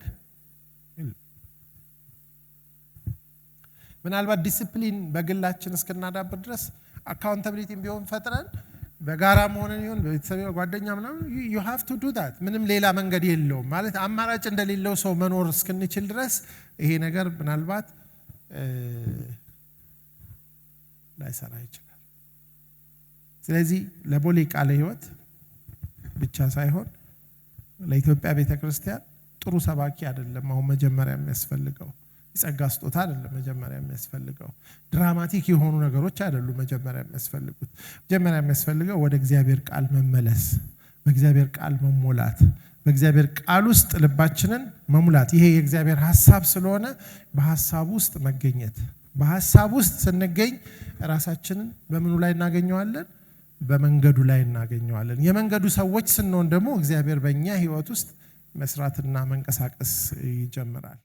ምናልባት ዲሲፕሊን በግላችን እስክናዳብር ድረስ አካውንታቢሊቲም ቢሆን ፈጥረን በጋራ መሆንን ይሁን በቤተሰብ ጓደኛ ምናምን you have to do that። ምንም ሌላ መንገድ የለውም ማለት አማራጭ እንደሌለው ሰው መኖር እስክንችል ድረስ ይሄ ነገር ምናልባት ላይሰራ ይችላል። ስለዚህ ለቦሌ ቃለ ሕይወት ብቻ ሳይሆን ለኢትዮጵያ ቤተክርስቲያን ጥሩ ሰባኪ አይደለም አሁን መጀመሪያ የሚያስፈልገው። የጸጋ ስጦታ አይደለም መጀመሪያ የሚያስፈልገው። ድራማቲክ የሆኑ ነገሮች አይደሉም መጀመሪያ የሚያስፈልጉት። መጀመሪያ የሚያስፈልገው ወደ እግዚአብሔር ቃል መመለስ፣ በእግዚአብሔር ቃል መሞላት፣ በእግዚአብሔር ቃል ውስጥ ልባችንን መሙላት። ይሄ የእግዚአብሔር ሐሳብ ስለሆነ በሐሳብ ውስጥ መገኘት። በሐሳብ ውስጥ ስንገኝ ራሳችንን በምኑ ላይ እናገኘዋለን? በመንገዱ ላይ እናገኘዋለን። የመንገዱ ሰዎች ስንሆን ደግሞ እግዚአብሔር በእኛ ህይወት ውስጥ መስራትና መንቀሳቀስ ይጀምራል።